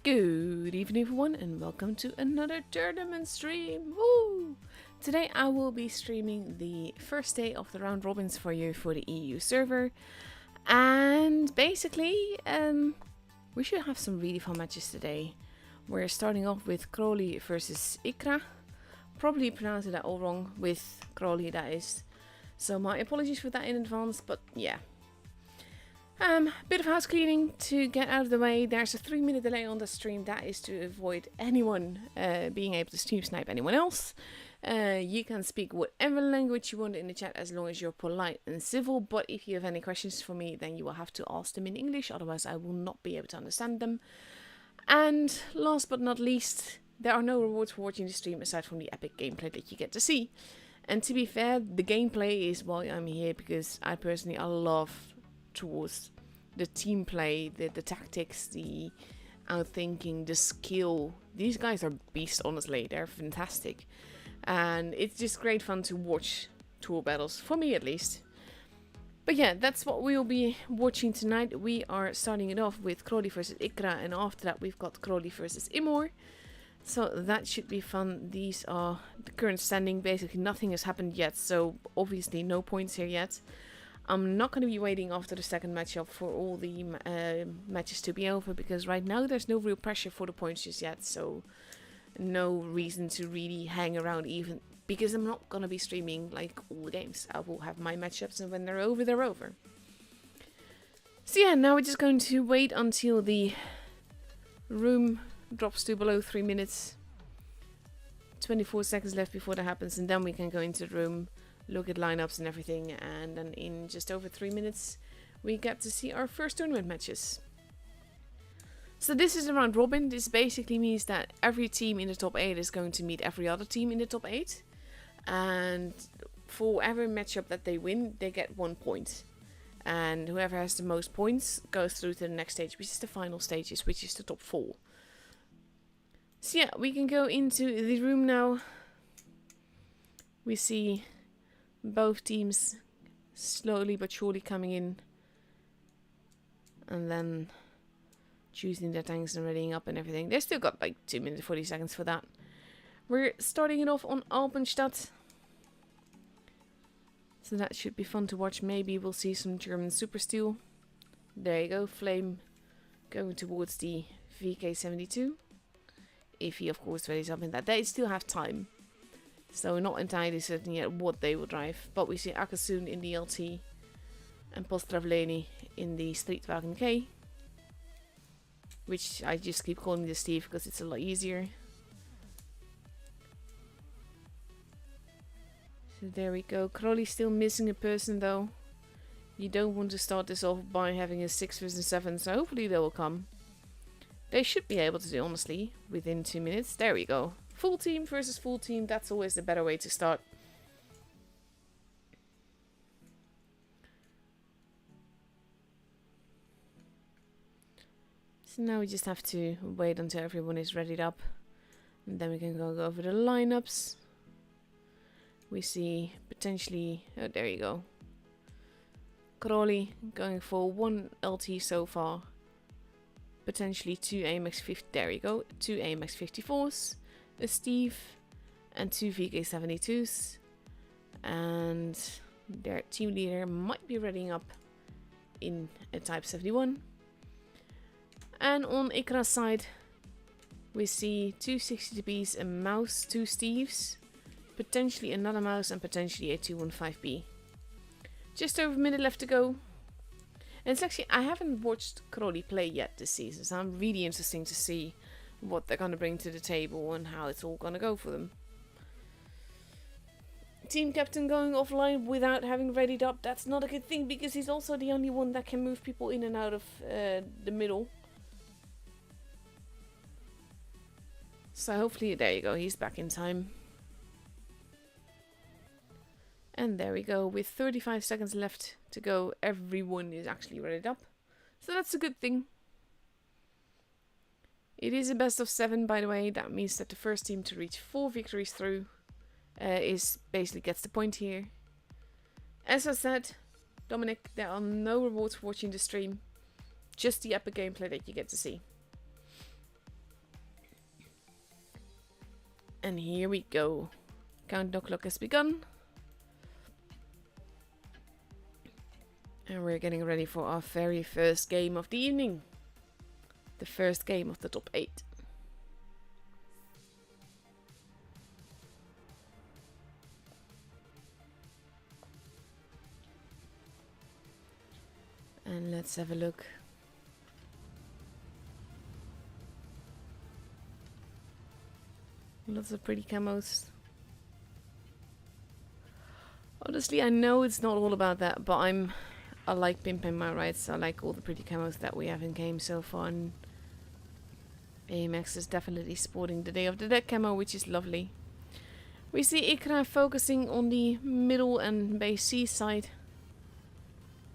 Good evening everyone and welcome to another tournament stream. Woo! Today I will be streaming the first day of the round robins for you for the EU server. And basically, we should have some really fun matches today. We're starting off with Crowley versus Ikra. Probably pronounced that all wrong with Crowley, that is. So my apologies for that in advance, but yeah. Bit of house cleaning to get out of the way. There's a 3-minute delay on the stream. That is to avoid anyone being able to stream snipe anyone else. You can speak whatever language you want in the chat as long as you're polite and civil. But if you have any questions for me, then you will have to ask them in English. Otherwise, I will not be able to understand them. And last but not least, there are no rewards for watching the stream aside from the epic gameplay that you get to see. And to be fair, the gameplay is why I'm here, because I personally love towards the team play, the tactics, the outthinking, the skill. These guys are beasts, honestly. They're fantastic. And it's just great fun to watch tour battles, for me at least. But yeah, that's what we'll be watching tonight. We are starting it off with Crowley versus Ikra, and after that we've got Crowley versus Imor. So that should be fun. These are the current standing. Basically nothing has happened yet, so obviously no points here yet. I'm not going to be waiting after the second matchup for all the matches to be over, because right now there's no real pressure for the points just yet, so no reason to really hang around, even because I'm not going to be streaming like all the games. I will have my matchups, and when they're over, they're over. So yeah, now we're just going to wait until the room drops to below 3 minutes. 24 seconds left before that happens, and then we can go into the room, look at lineups and everything, and then in just over 3 minutes we get to see our first tournament matches. So this is a round robin. This basically means that every team in the top 8 is going to meet every other team in the top 8, and for every matchup that they win they get 1 point, and whoever has the most points goes through to the next stage, which is the final stages, which is the top 4. So yeah, we can go into the room now. We see both teams slowly but surely coming in, and then choosing their tanks and readying up and everything. They still got like 2 minutes 40 seconds for that. We're starting it off on Alpenstadt, so that should be fun to watch. Maybe we'll see some German super steel. There you go, Flame going towards the VK72, if he of course readies up in that. They still have time, so we're not entirely certain yet what they will drive. But we see Akasun in the LT and Postravleni in the Streetwagen K, which I just keep calling the Steve because it's a lot easier. So there we go. Crowley still missing a person though. You don't want to start this off by having a 6 versus 7, so hopefully they will come. They should be able to do, honestly, within 2 minutes. There we go. Full team versus full team, that's always the better way to start. So now we just have to wait until everyone is readied up, and then we can go over the lineups. We see potentially, oh there you go, Crowley going for 1 LT so far, potentially 2 AMX 50, there you go, 2 AMX 54s, a Steve, and 2 VK72s, and their team leader might be readying up in a Type 71. And on Ikra's side we see 2 62Bs, a mouse, 2 Steves, potentially another mouse, and potentially a 215B. Just over a minute left to go. And it's actually, I haven't watched Crowley play yet this season, so I'm really interesting to see what they're going to bring to the table and how it's all going to go for them. Team captain going offline without having readied up. That's not a good thing, because he's also the only one that can move people in and out of the middle. So hopefully, there you go, he's back in time. And there we go, with 35 seconds left to go, everyone is actually readied up. So that's a good thing. It is a best of 7, by the way. That means that the first team to reach 4 victories through is basically gets the point here. As I said, Dominic, there are no rewards for watching the stream. Just the epic gameplay that you get to see. And here we go. Countdown clock has begun. And we're getting ready for our very first game of the evening. The first game of the top 8. And let's have a look. Lots of pretty camos. Honestly, I know it's not all about that, but I like pimping my rights. I like all the pretty camos that we have in game so far. And AMX is definitely sporting the Day of the Dead camo, which is lovely. We see Ikra focusing on the middle and base C side.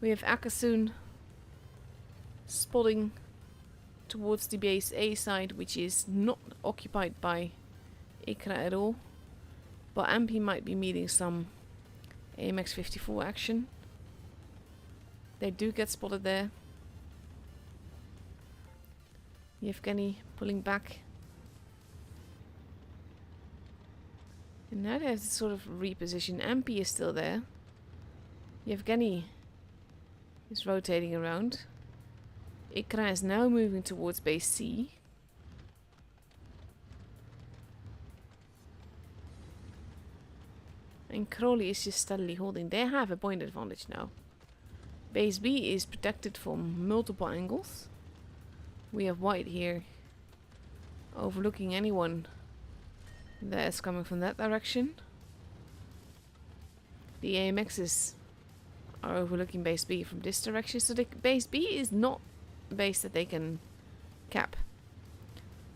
We have Akasun spotting towards the base A side, which is not occupied by Ikra at all. But MP might be meeting some AMX 54 action. They do get spotted there. Yevgeny pulling back. And now they have to sort of reposition. MP is still there. Yevgeny is rotating around. Ikra is now moving towards base C. And Crowley is just steadily holding. They have a point advantage now. Base B is protected from multiple angles. We have white here overlooking anyone that is coming from that direction. The AMXs are overlooking base B from this direction. So the base B is not a base that they can cap.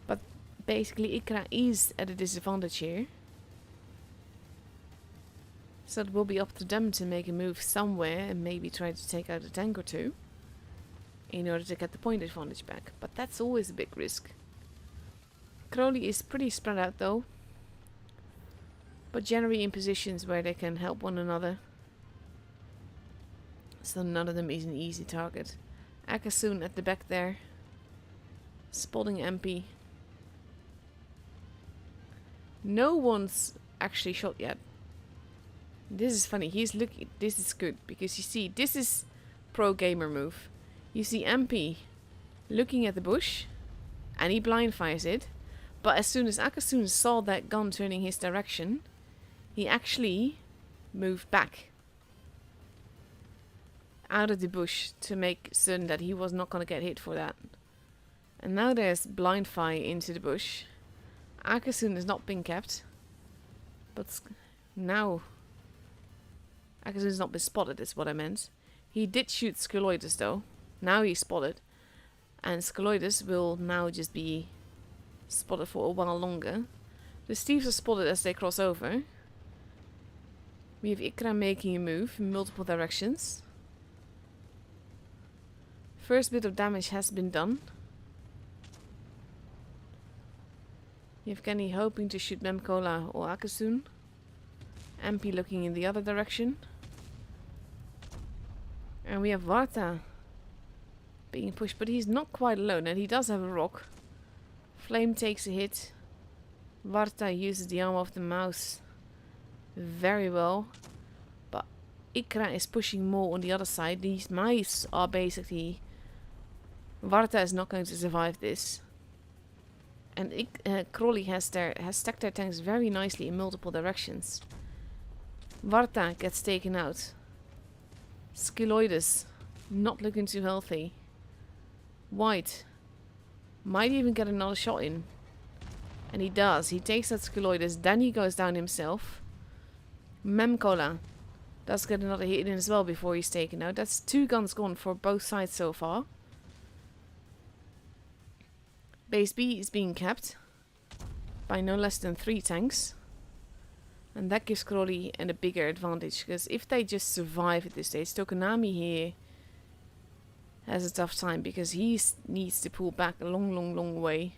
But basically Ikra is at a disadvantage here. So it will be up to them to make a move somewhere and maybe try to take out a tank or two in order to get the point advantage back. But that's always a big risk. Crowley is pretty spread out though, but generally in positions where they can help one another. So none of them is an easy target. Akasun at the back there, spotting MP. No one's actually shot yet. This is funny. He's looking. This is good because you see, this is pro gamer move. You see MP looking at the bush, and he blind fires it. But as soon as Akasun saw that gun turning his direction, he actually moved back out of the bush to make certain that he was not going to get hit for that. And now there's blind fire into the bush. Akasun has not been kept, but now Akasun has not been spotted, is what I meant. He did shoot Skeloidus though. Now he's spotted. And Skeloidus will now just be spotted for a while longer. The Steves are spotted as they cross over. We have Ikra making a move in multiple directions. First bit of damage has been done. Yevgeny hoping to shoot Memkola or Akasun. MP looking in the other direction. And we have Varta being pushed, but he's not quite alone, and he does have a rock. Flame takes a hit. Varta uses the arm of the mouse very well, but Ikra is pushing more on the other side. These mice are basically... Varta is not going to survive this. And Crowley has stacked their tanks very nicely in multiple directions. Varta gets taken out. Skeloidus not looking too healthy. White might even get another shot in. And he does. He takes out Skeloidus. Then he goes down himself. Memkola does get another hit in as well before he's taken out. That's 2 guns gone for both sides so far. Base B is being kept by no less than 3 tanks. And that gives Crowley a bigger advantage, because if they just survive at this stage, Tokonami here has a tough time because he needs to pull back a long way.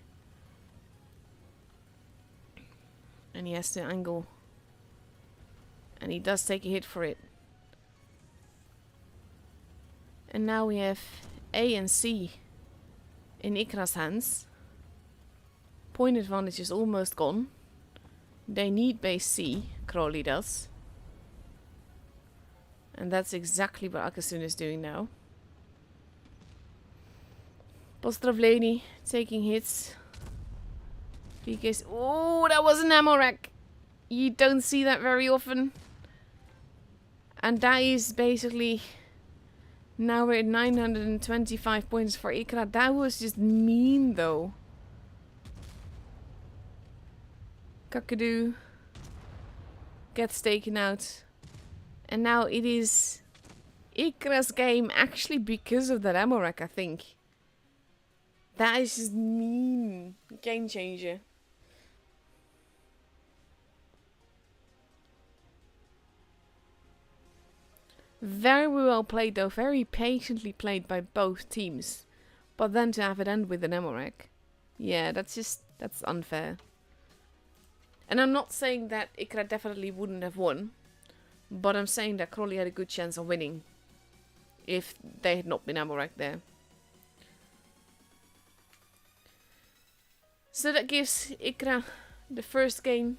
And he has to angle. And he does take a hit for it. And now we have A and C in Ikra's hands. Point advantage is almost gone. They need base C, Crowley does. And that's exactly what Akasun is doing now. Postravleni taking hits. Because oh, that was an ammo rack. You don't see that very often. And that is basically... Now we're at 925 points for Ikra. That was just mean though. Kakadu gets taken out. And now it is Ikra's game actually because of that ammo rack, I think. That is just mean. Game changer. Very well played though. Very patiently played by both teams. But then to have it end with an ammo rack. Yeah, that's unfair. And I'm not saying that Ikra definitely wouldn't have won. But I'm saying that Crowley had a good chance of winning. If they had not been ammo racked there. So that gives Ikra the first game.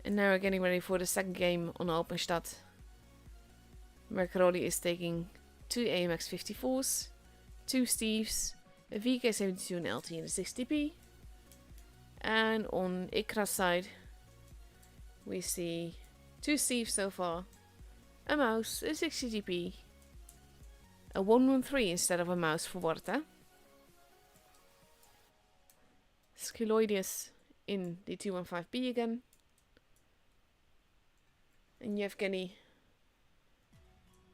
And now we're getting ready for the second game on Alpenstadt. Where Crowley is taking 2 AMX 54s, 2 Steves, a VK72 and LT and a 60p. And on Ikra's side, we see 2 Steves so far, a mouse, a 60p, a 113 instead of a mouse for Warta. Skyloidius in the 215B again. And Yevgeny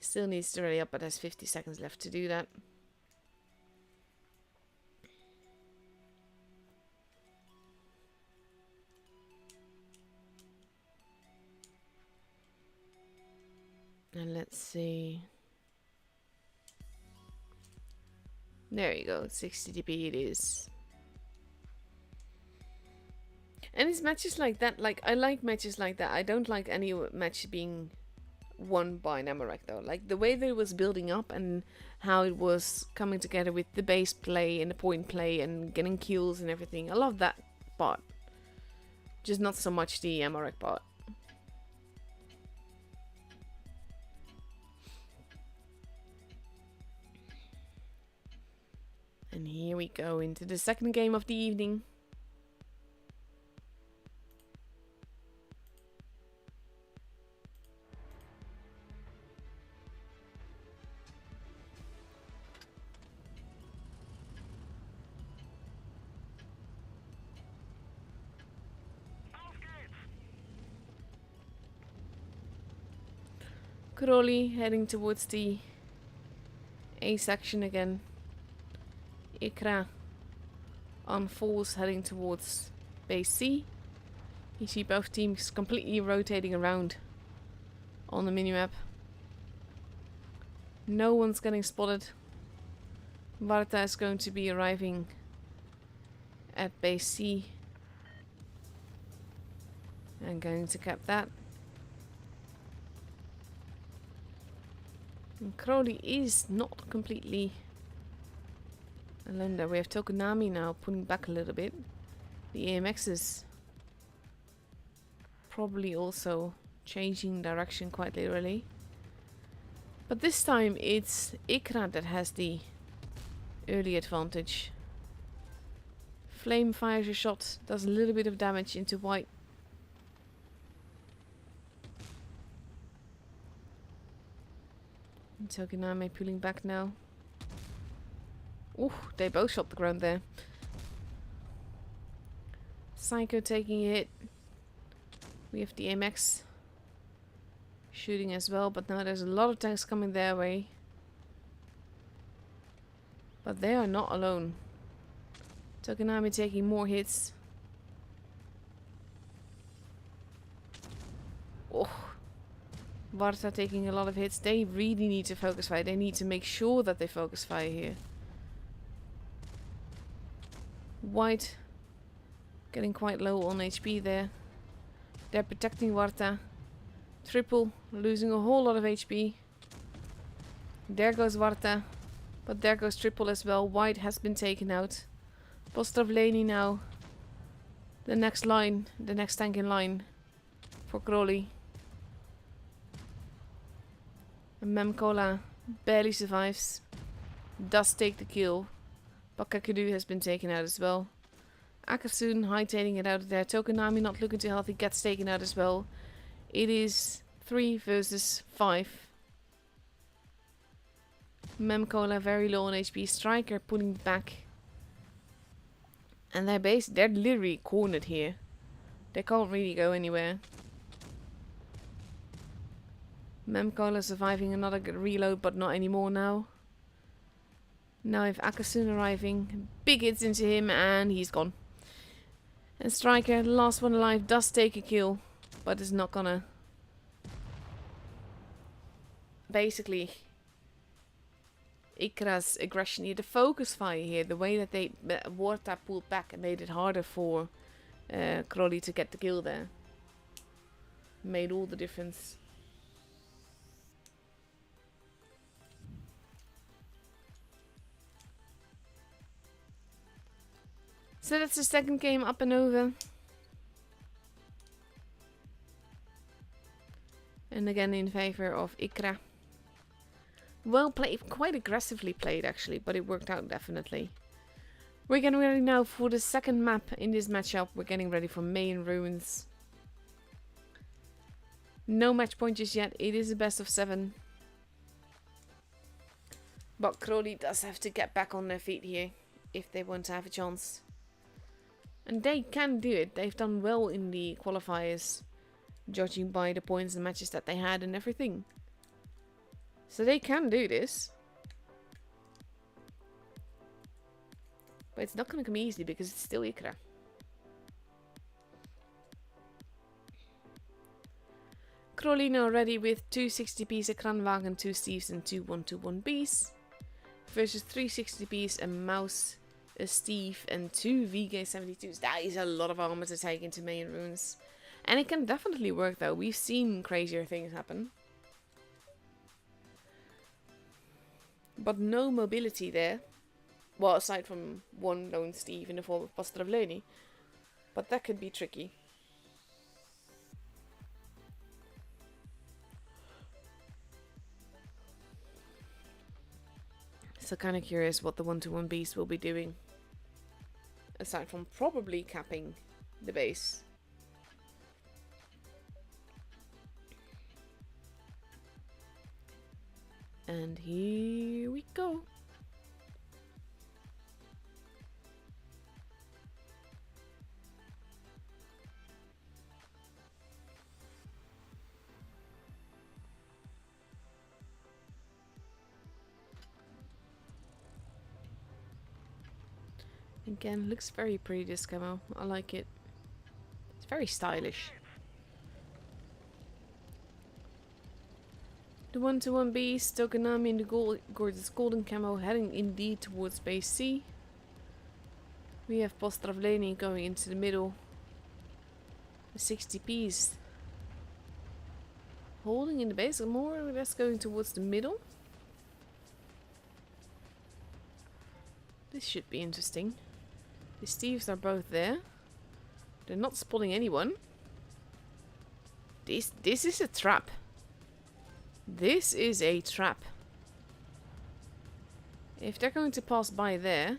still needs to rally up, but has 50 seconds left to do that. And let's see. There you go, 60 dp it is. And it's matches like that, like, I like matches like that. I don't like any match being won by an ammo rack though. Like, the way that it was building up and how it was coming together with the base play and the point play and getting kills and everything. I love that part. Just not so much the ammo rack part. And here we go into the second game of the evening. Crowley heading towards the A section again. Ikra on falls heading towards base C. You see both teams completely rotating around on the minimap. No one's getting spotted. Varta is going to be arriving at base C. And going to cap that. And Crowley is not completely alone there. We have Tokonami now pulling back a little bit. The AMX is probably also changing direction quite literally. But this time it's Ikra that has the early advantage. Flame fires a shot, does a little bit of damage into white. Tokonami pulling back now. Ooh, they both shot the ground there. Psycho taking a hit. We have the MX shooting as well, but now there's a lot of tanks coming their way. But they are not alone. Tokonami taking more hits. Oh. Varta taking a lot of hits. They really need to focus fire. They need to make sure that they focus fire here. White getting quite low on HP there. They're protecting Varta. Triple losing a whole lot of HP. There goes Varta. But there goes Triple as well. White has been taken out. Postravleni now the next line, the next tank in line for Crowley. And Memcola barely survives. Does take the kill. But Kakadu has been taken out as well. Akasun hightailing it out of there. Tokonami not looking too healthy, gets taken out as well. It is 3 versus 5. Memcola very low on HP. Striker pulling back. And they're literally cornered here. They can't really go anywhere. Memcola surviving another reload, but not anymore now. Now if Akasun arriving, big hits into him and he's gone. And Striker, last one alive, does take a kill, but is not gonna... Basically, Ikra's aggression here, the focus fire here, the way that they Warta pulled back and made it harder for Crowley to get the kill there, made all the difference. So that's the second game up and over. And again in favor of Ikra. Well played, quite aggressively played actually, but it worked out definitely. We're getting ready now for the second map in this matchup. We're getting ready for Mayan Ruins. No match point just yet, it is a best of 7. But Crowley does have to get back on their feet here if they want to have a chance. And they can do it. They've done well in the qualifiers, judging by the points and matches that they had and everything. So they can do this. But it's not going to come easily because it's still Ikra. Crowley now ready with 2 60Ps, a Kranwagen, 2 Steves and 2 121Bs. Versus 3 60Ps, a Mouse, a Steve and 2 VK72s. That is a lot of armor to take into Mayan Ruins. And it can definitely work though. We've seen crazier things happen. But no mobility there. Well, aside from one lone Steve in the form of Postravleni. But that could be tricky. So kind of curious what the 121Bs will be doing. Aside from probably capping the base. And here we go. Again, looks very pretty, this camo. I like it. It's very stylish. The 121B, Tokonami in the gorgeous golden camo, heading indeed towards base C. We have Postravleni going into the middle. The 60Ps holding in the base, more or less going towards the middle. This should be interesting. The Steves are both there. They're not spotting anyone. This is a trap. This is a trap. If they're going to pass by there.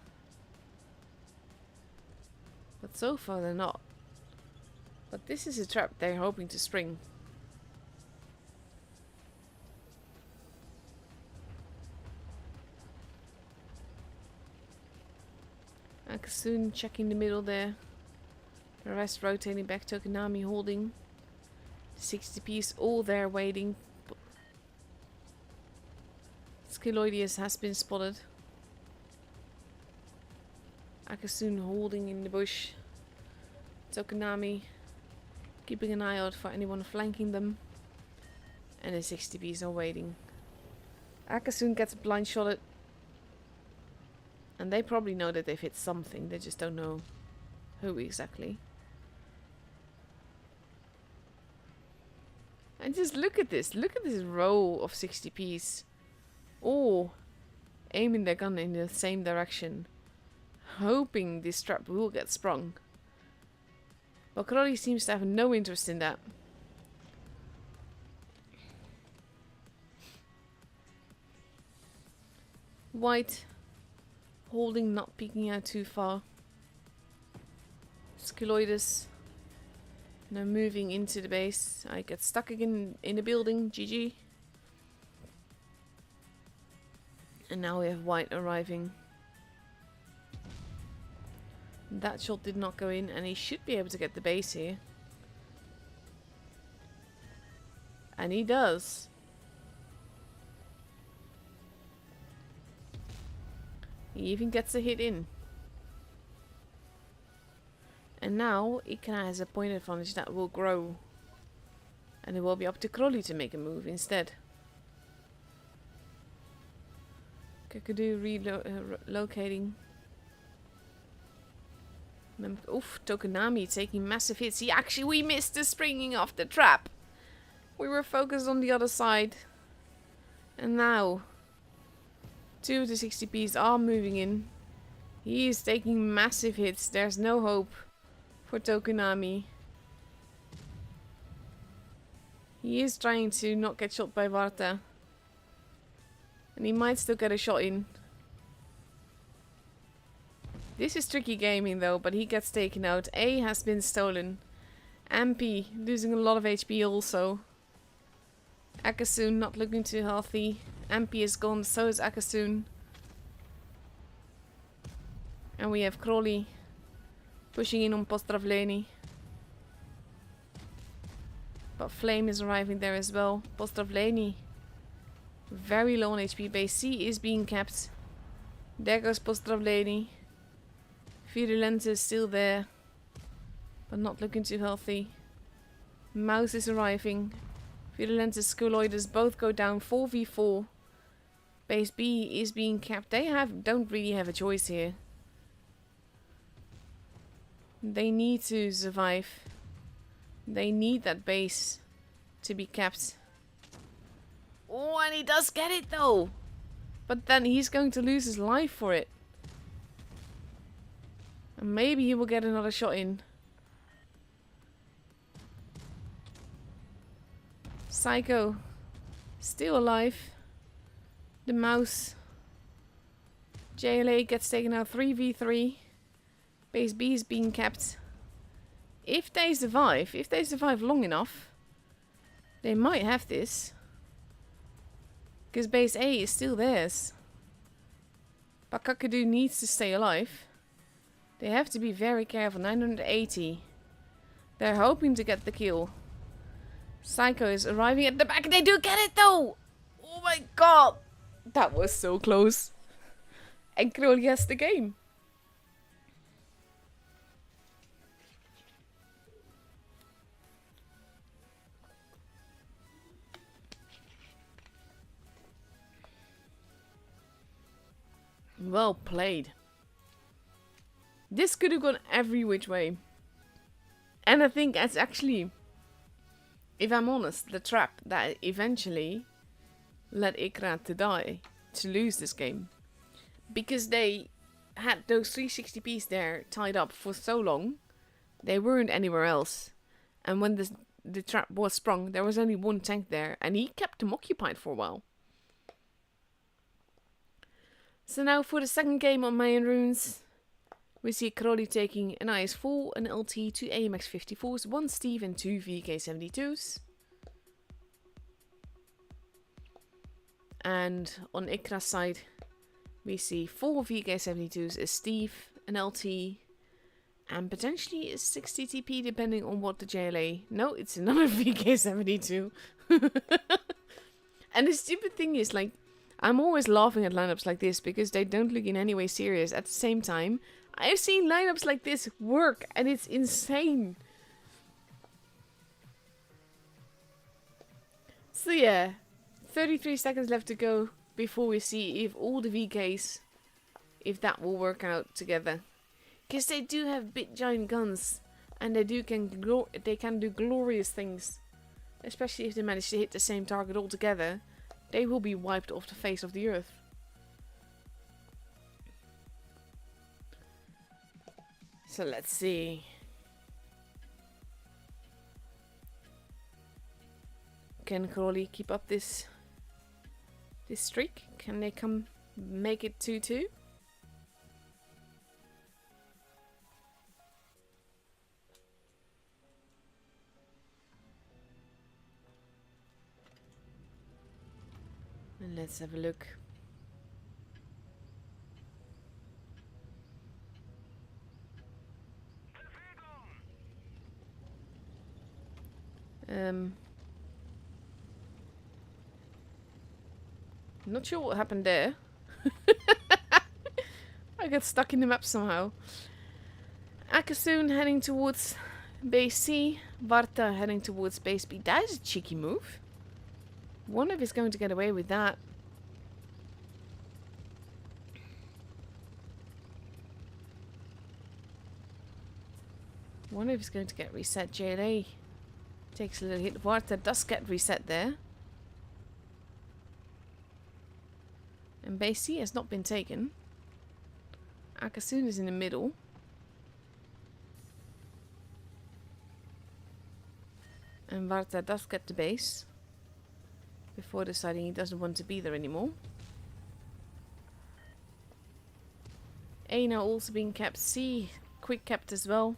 But so far they're not. But this is a trap they're hoping to spring. Akasun checking the middle there. The rest rotating back. Tokonami holding. 60Ps all there waiting. Skyloidius has been spotted. Akasun holding in the bush. Tokonami keeping an eye out for anyone flanking them. And the 60Ps are waiting. Akasun gets blind shotted. And they probably know that they've hit something, they just don't know who exactly. And just look at this row of 60Ps. All aiming their gun in the same direction. Hoping this trap will get sprung. But Crowley seems to have no interest in that. White, holding, not peeking out too far. Skeloides. Now moving into the base. I get stuck again in the building. GG. And now we have white arriving. That shot did not go in, and he should be able to get the base here. And he does. He even gets a hit in. And now Ikra has a point advantage that will grow. And it will be up to Crowley to make a move instead. Kakadu relocating. Oof, Tokonami taking massive hits. We missed the springing off the trap. We were focused on the other side. And now, 2 of the 60Ps are moving in. He is taking massive hits. There's no hope for Tokonami. He is trying to not get shot by Varta. And he might still get a shot in. This is tricky gaming though, but he gets taken out. A has been stolen. Ampi losing a lot of HP also. Akasun not looking too healthy. Ampi is gone, so is Akasun. And we have Crowley pushing in on Postravleni. But Flame is arriving there as well. Postravleni very low on HP base. C is being kept. There goes Postravleni. Virulent is still there, but not looking too healthy. Mouse is arriving. Virulent and Skeloides both go down 4v4. Base B is being kept. They don't really have a choice here. They need to survive. They need that base to be kept. Oh, and he does get it though. But then he's going to lose his life for it. And maybe he will get another shot in. Psycho still alive. The mouse. JLA gets taken out 3v3. Base B is being kept. If they survive long enough, they might have this. Because base A is still theirs. But Kakadu needs to stay alive. They have to be very careful. 980. They're hoping to get the kill. Psycho is arriving at the back. They do get it though! Oh my god! That was so close. And Crowley has the game. Well played. This could have gone every which way. And I think that's actually, if I'm honest, the trap that eventually led Ikra to die, to lose this game. Because they had those 360Ps there tied up for so long, they weren't anywhere else. And when the trap was sprung, there was only one tank there, and he kept them occupied for a while. So now for the second game on Mayan Runes, we see Crowley taking an IS-4, an LT, 2 AMX-54s, 1 Steve and 2 VK-72s. And on Ikra's side, we see 4 VK-72s, a Steve, an LT, and potentially a 60 TP depending on what the JLA... No, it's another VK-72. And the stupid thing is, like, I'm always laughing at lineups like this because they don't look in any way serious. At the same time, I've seen lineups like this work and it's insane. So yeah, 33 seconds left to go before we see if all the VKs, if that will work out together. Because they do have big giant guns and they can do glorious things. Especially if they manage to hit the same target all together. They will be wiped off the face of the earth. So let's see. Can Crawley keep up this streak? Can they come make it 2-2? And let's have a look. Not sure what happened there. I got stuck in the map somehow. Akasun heading towards base C. Varta heading towards base B. That is a cheeky move. Wonder if he's going to get away with that. Wonder if he's going to get reset. JLA takes a little hit. Varta does get reset there. And base C has not been taken. Akasun is in the middle. And Varta does get the base before deciding he doesn't want to be there anymore. A now also being kept. C quick kept as well.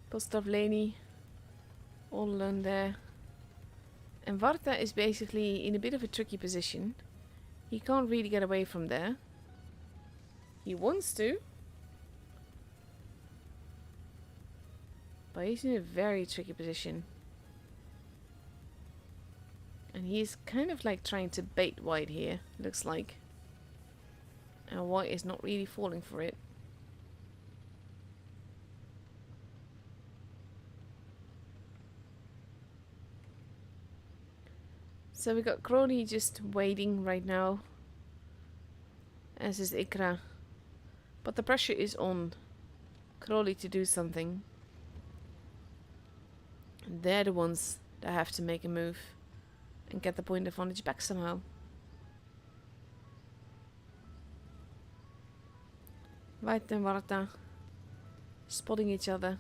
Postavleni all alone there. And Varta is basically in a bit of a tricky position. He can't really get away from there. He wants to. But he's in a very tricky position. And he's kind of like trying to bait white here, looks like. And white is not really falling for it. So we got Crawley just waiting right now. As is Ikra. But the pressure is on Crawley to do something. And they're the ones that have to make a move. And get the point advantage back somehow. White and Varta spotting each other.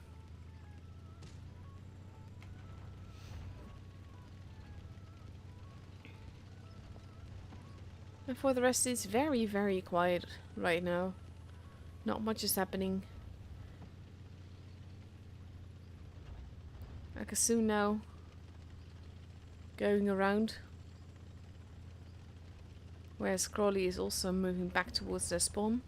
And for the rest, it's very, very quiet right now. Not much is happening. Akasun now going around. Whereas Crawley is also moving back towards their spawn.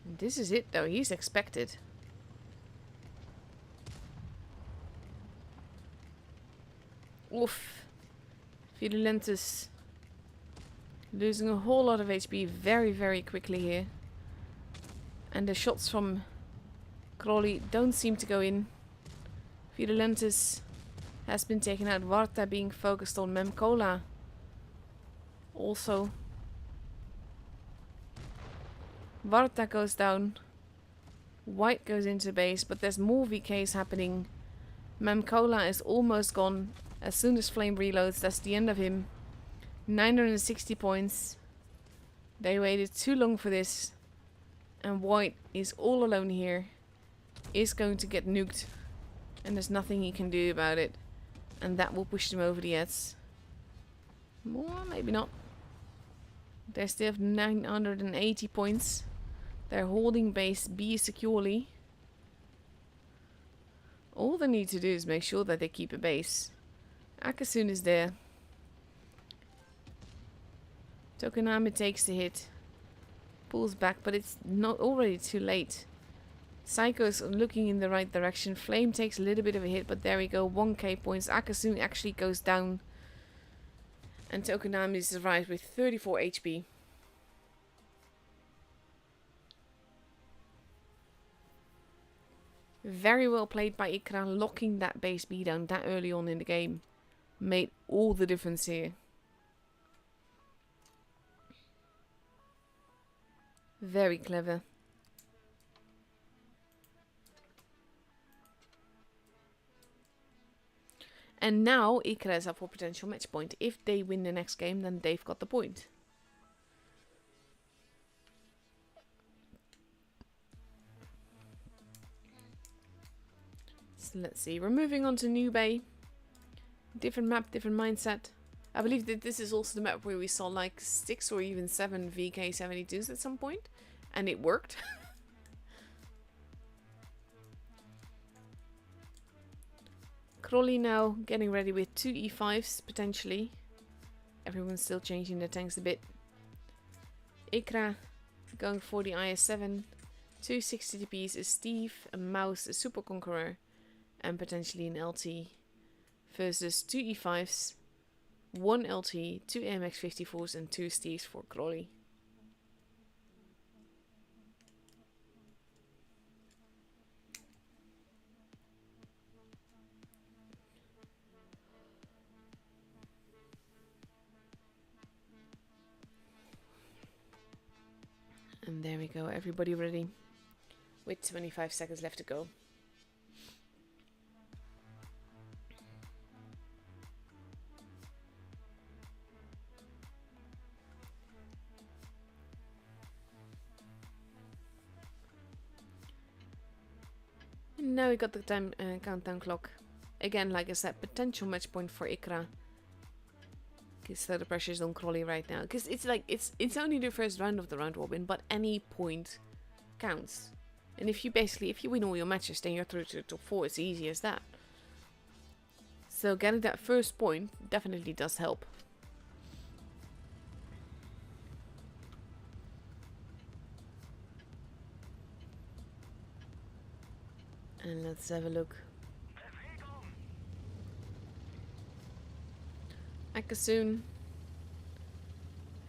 And this is it though, he's expected. Oof. Virulentus losing a whole lot of HP very, very quickly here. And the shots from Crawley don't seem to go in. Virulentus has been taken out. Varta being focused on Memcola. Also. Varta goes down. White goes into base, but there's more VKs happening. Memcola is almost gone. As soon as Flame reloads, that's the end of him. 960 points. They waited too long for this. And White is all alone here. Is going to get nuked. And there's nothing he can do about it. And that will push them over the edge. Well, maybe not. They still have 980 points. They're holding base B securely. All they need to do is make sure that they keep a base. Akasun is there. Tokonami takes the hit. Pulls back, but it's not already too late. Psycho's looking in the right direction. Flame takes a little bit of a hit, but there we go. 1k points. Akasun actually goes down. And Tokonami survives with 34 HP. Very well played by Ikra, locking that base B down that early on in the game. Made all the difference here. Very clever. And now Ikra is up for potential match point. If they win the next game, then they've got the point. So let's see. We're moving on to New Bay. Different map, different mindset. I believe that this is also the map where we saw like 6 or even 7 VK72s at some point. And it worked. Crowley now getting ready with 2 E5s potentially. Everyone's still changing their tanks a bit. Ikra going for the IS-7. 2 60TPs is Steve, a Mouse, a Super Conqueror, and potentially an LT. Versus 2 E5s, 1 LT, 2 AMX-54s, and 2 Steves for Crowley. And there we go, everybody ready. With 25 seconds left to go. And now we got the time countdown clock. Again, like I said, potential match point for Ikra. So the pressure is on Crowley right now, because it's like it's only the first round of the round robin, but any point counts. And if you win all your matches, then you're through to the top 4. It's easy as that. So getting that first point definitely does help. And let's have a look. Akasoon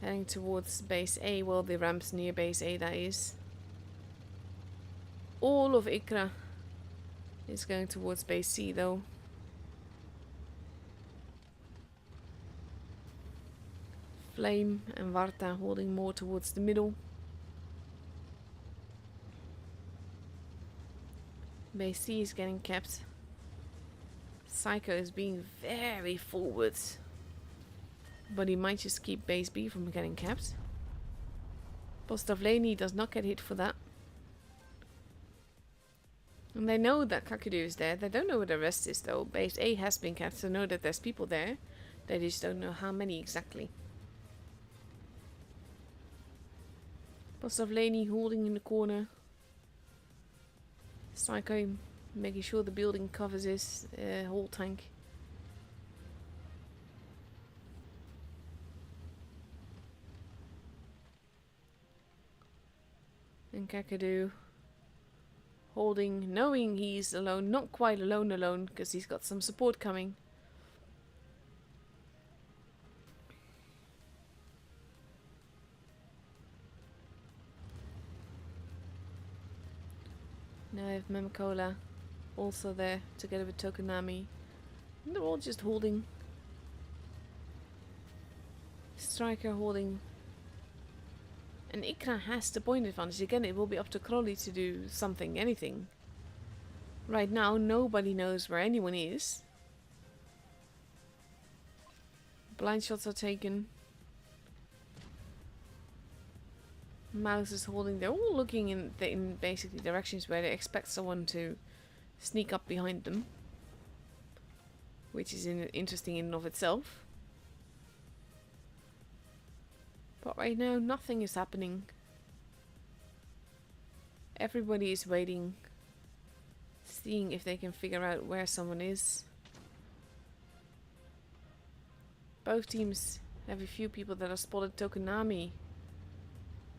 heading towards base A. Well, the ramps near base A, that is. All of Ikra is going towards base C, though. Flame and Varta holding more towards the middle. Base C is getting kept. Psycho is being very forwards. But he might just keep base B from getting capped. Postavleni does not get hit for that. And they know that Kakadu is there. They don't know where the rest is though. Base A has been capped, so know that there's people there. They just don't know how many exactly. Postavleni holding in the corner. Psycho making sure the building covers his whole tank. And Kakadu holding, knowing he's alone, not quite alone because he's got some support coming. Now I have Memakola also there together with Tokonami. And they're all just holding. Striker holding. And Ikra has the point advantage. Again, it will be up to Crowley to do something, anything. Right now, nobody knows where anyone is. Blind shots are taken. Mouse is holding. They're all looking in basically directions where they expect someone to sneak up behind them. Which is interesting in and of itself. But right now, nothing is happening. Everybody is waiting, seeing if they can figure out where someone is. Both teams have a few people that are spotted. Tokonami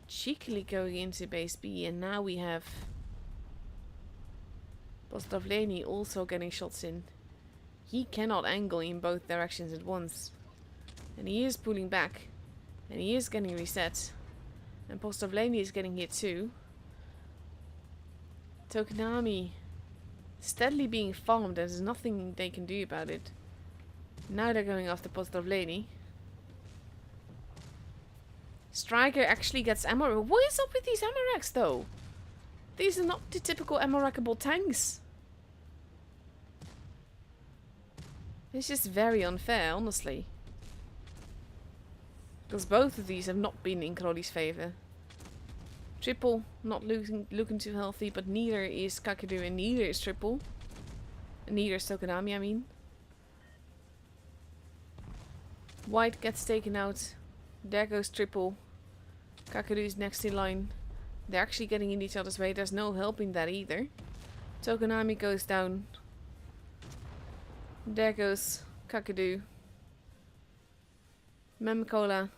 cheekily going into base B, and now we have Postavleni also getting shots in. He cannot angle in both directions at once. And he is pulling back. And he is getting reset. And Postavleni is getting hit too. Tokonami steadily being farmed. There's nothing they can do about it. Now they're going after Postavleni. Striker actually gets ammo. What is up with these ammo racks though? These are not the typical ammo rackable tanks. It's just very unfair, honestly. Because both of these have not been in Crowley's favour. Triple, not looking too healthy, but neither is Kakadu and neither is Triple. Neither is Tokonami, I mean. White gets taken out. There goes triple. Kakadu's next in line. They're actually getting in each other's way. There's no helping that either. Tokonami goes down. There goes Kakadu. Memcola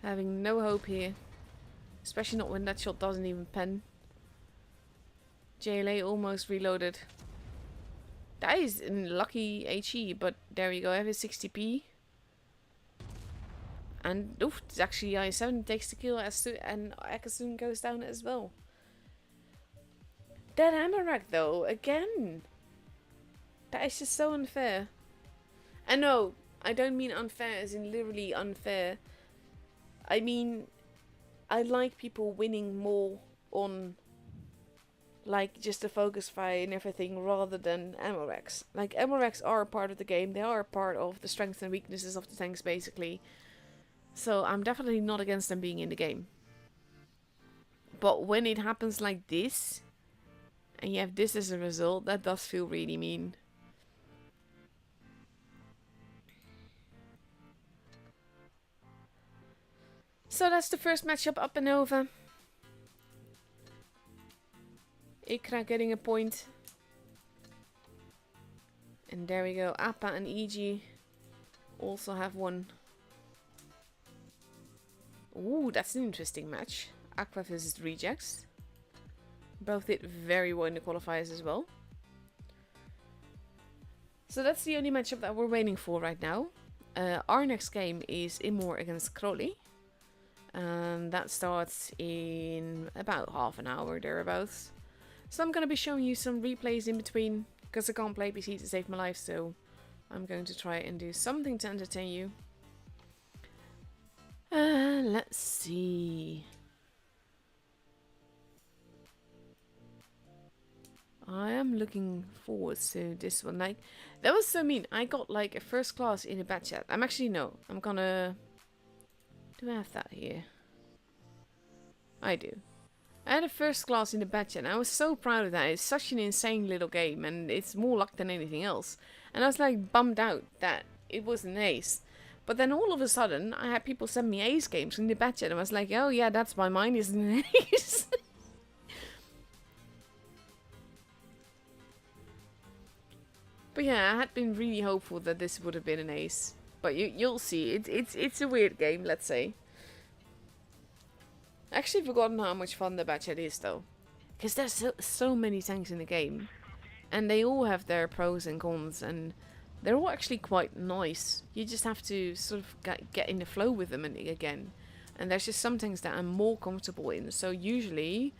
having no hope here. Especially not when that shot doesn't even pen. JLA almost reloaded. That is a lucky HE, but there we go. I have his 60p. And oof, it's actually I7 takes the kill and Akasun goes down as well. That Amarak though, again. That is just so unfair. And no, I don't mean unfair as in literally unfair. I mean, I like people winning more on like just the focus fire and everything rather than ammo racks. Like ammo racks are a part of the game. They are a part of the strengths and weaknesses of the tanks basically. So I'm definitely not against them being in the game. But when it happens like this, and you have this as a result, that does feel really mean. So that's the first matchup up and over. Ikra getting a point. And there we go. Appa and EG also have one. Ooh, that's an interesting match. Aqua versus Rejects. Both did very well in the qualifiers as well. So that's the only matchup that we're waiting for right now. Our next game is Immor against Crowley. And that starts in about half an hour thereabouts. So I'm going to be showing you some replays in between. Because I can't play PC to save my life. So I'm going to try and do something to entertain you. Let's see. I am looking forward to this one. Like, that was so mean. I got like a first class in a bat chat. I'm actually, no. I'm gonna... Do I have that here? I do. I had a first class in the bat chat and I was so proud of that. It's such an insane little game and it's more luck than anything else. And I was like bummed out that it was an ace. But then all of a sudden, I had people send me ace games in the bat chat and I was like, oh yeah, that's why mine is an ace. But yeah, I had been really hopeful that this would have been an ace. But you'll see, it's a weird game, let's say. I actually forgotten how much fun the bat chat is though. Because there's so many tanks in the game. And they all have their pros and cons and they're all actually quite nice. You just have to sort of get in the flow with them again. And there's just some things that I'm more comfortable in. So usually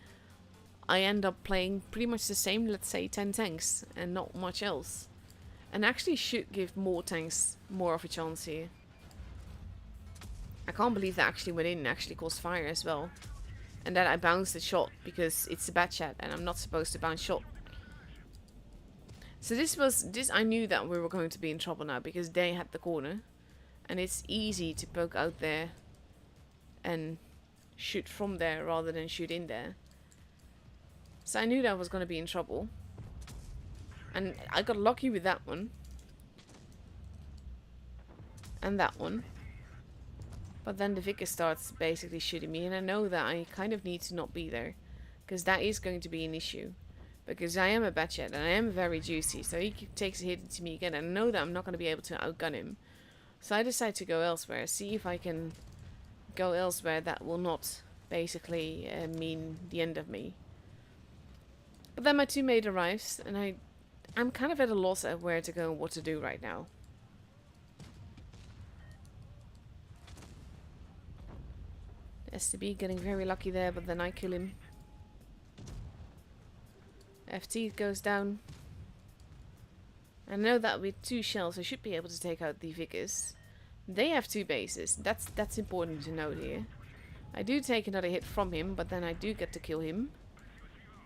I end up playing pretty much the same, let's say 10 tanks and not much else. And actually should give more tanks more of a chance here. I can't believe that actually went in and actually caused fire as well. And that I bounced the shot because it's a bat chat and I'm not supposed to bounce shot. So this I knew that we were going to be in trouble now because they had the corner. And it's easy to poke out there and shoot from there rather than shoot in there. So I knew that I was going to be in trouble. And I got lucky with that one. And that one. But then the Vicar starts basically shooting me. And I know that I kind of need to not be there. Because that is going to be an issue. Because I am a bat chat and I am very juicy. So he takes a hit into me again. And I know that I'm not going to be able to outgun him. So I decide to go elsewhere. See if I can go elsewhere that will not basically mean the end of me. But then my teammate arrives. And I'm kind of at a loss at where to go and what to do right now. STB getting very lucky there, but then I kill him. FT goes down. I know that with 2 shells I should be able to take out the Vicars. They have 2 bases. That's important to note here. I do take another hit from him, but then I do get to kill him.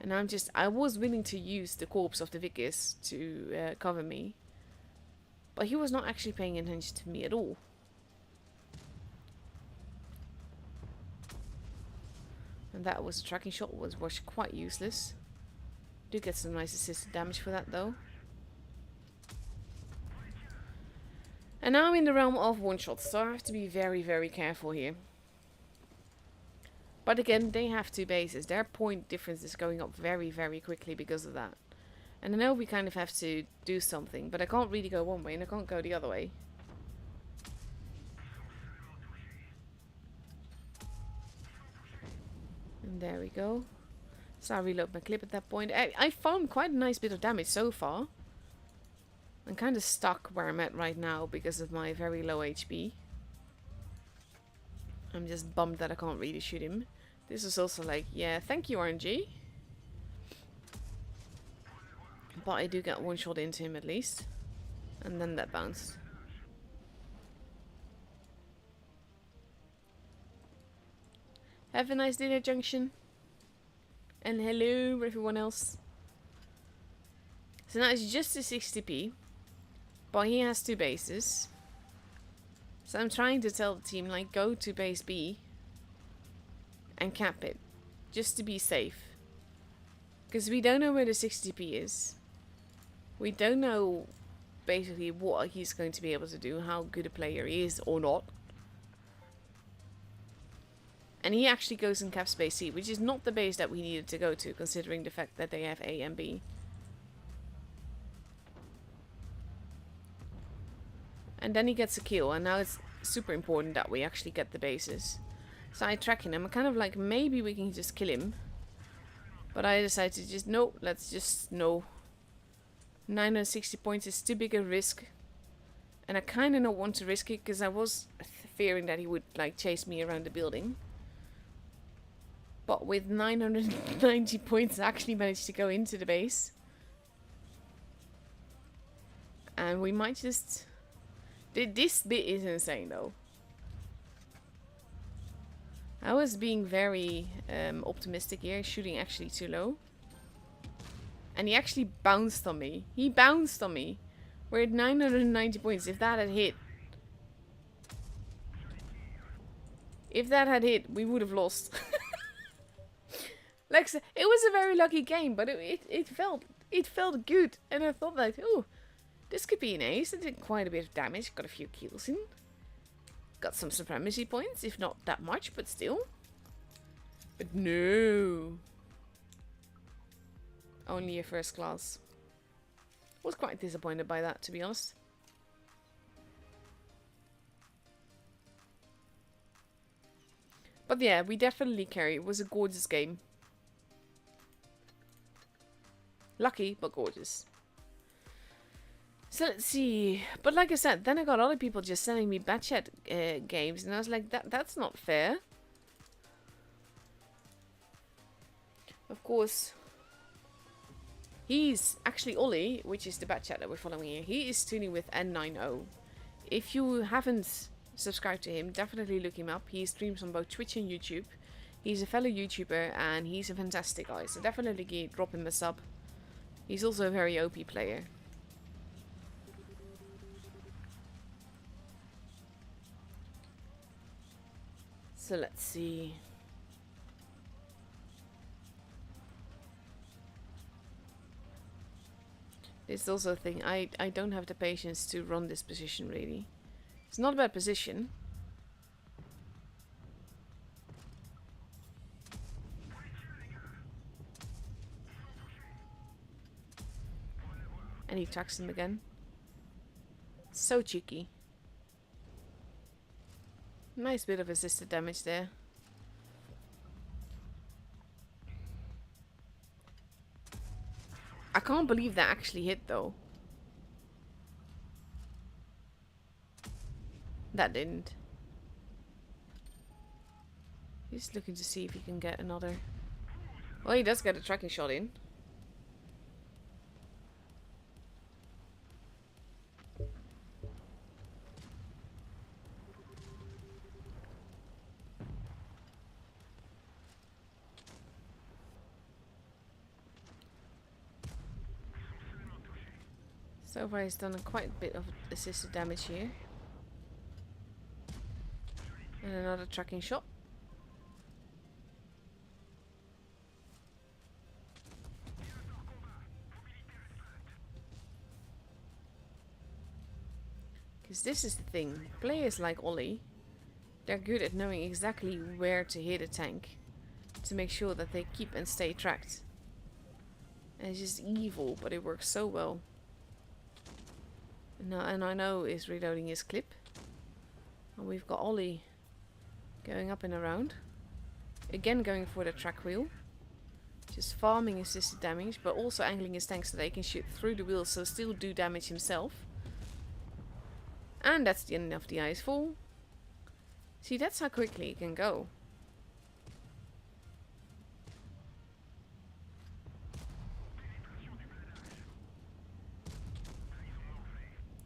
And I was willing to use the corpse of the Vicars to cover me. But he was not actually paying attention to me at all. And that was a tracking shot, was quite useless. Do get some nice assisted damage for that though. And now I'm in the realm of one-shots, so I have to be very, very careful here. But again, they have 2 bases. Their point difference is going up very, very quickly because of that. And I know we kind of have to do something, but I can't really go one way and I can't go the other way. And there we go. So I reload my clip at that point. I found quite a nice bit of damage so far. I'm kind of stuck where I'm at right now because of my very low HP. I'm just bummed that I can't really shoot him. This is also like, yeah, thank you RNG. But I do get one shot into him at least. And then that bounced. Have a nice dinner, Junction. And hello everyone else. So now it's just a 60p. But he has 2 bases. So I'm trying to tell the team, like, go to base B. And cap it. Just to be safe. Because we don't know where the 60p is. We don't know basically what he's going to be able to do. How good a player he is or not. And he actually goes and caps base C. Which is not the base that we needed to go to. Considering the fact that they have A and B. And then he gets a kill, and now it's super important that we actually get the bases. So I track him. I'm kind of like, maybe we can just kill him. But I decided to just, no, let's just, no. 960 points is too big a risk. And I kind of don't want to risk it, because I was fearing that he would, like, chase me around the building. But with 990 points, I actually managed to go into the base. And we might just... This bit is insane though. I was being very optimistic here, shooting actually too low. And he actually bounced on me. He bounced on me. We're at 990 points. If that had hit... If that had hit, we would have lost. Like, it was a very lucky game, but it felt good. And I thought like, oh... This could be an ace. I did quite a bit of damage. Got a few kills in. Got some supremacy points. If not that much, but still. But no. Only a first class. Was quite disappointed by that, to be honest. But yeah, we definitely carry. It was a gorgeous game. Lucky, but gorgeous. So let's see. But like I said, then I got other people just sending me bad chat games, and I was like, that's not fair. Of course, he's actually Ollie, which is the bad chat that we're following here. He is tuning with N90. If you haven't subscribed to him, definitely look him up. He streams on both Twitch and YouTube. He's a fellow YouTuber, and he's a fantastic guy. So definitely drop him a sub. He's also a very OP player. So let's see. It's also a thing. I don't have the patience to run this position really. It's not a bad position. And he tracks him again. So cheeky. Nice bit of assisted damage there. I can't believe that actually hit though. That didn't. He's looking to see if he can get another. Well, he does get a tracking shot in. So far he's done quite a bit of assisted damage here. And another tracking shot. Because this is the thing. Players like Ollie, they're good at knowing exactly where to hit a tank to make sure that they keep and stay tracked. And it's just evil, but it works so well. And I know is reloading his clip. And we've got Ollie going up and around. Again going for the track wheel. Just farming assisted damage, but also angling his tank so they can shoot through the wheels, so still do damage himself. And that's the end of the icefall. See, that's how quickly it can go.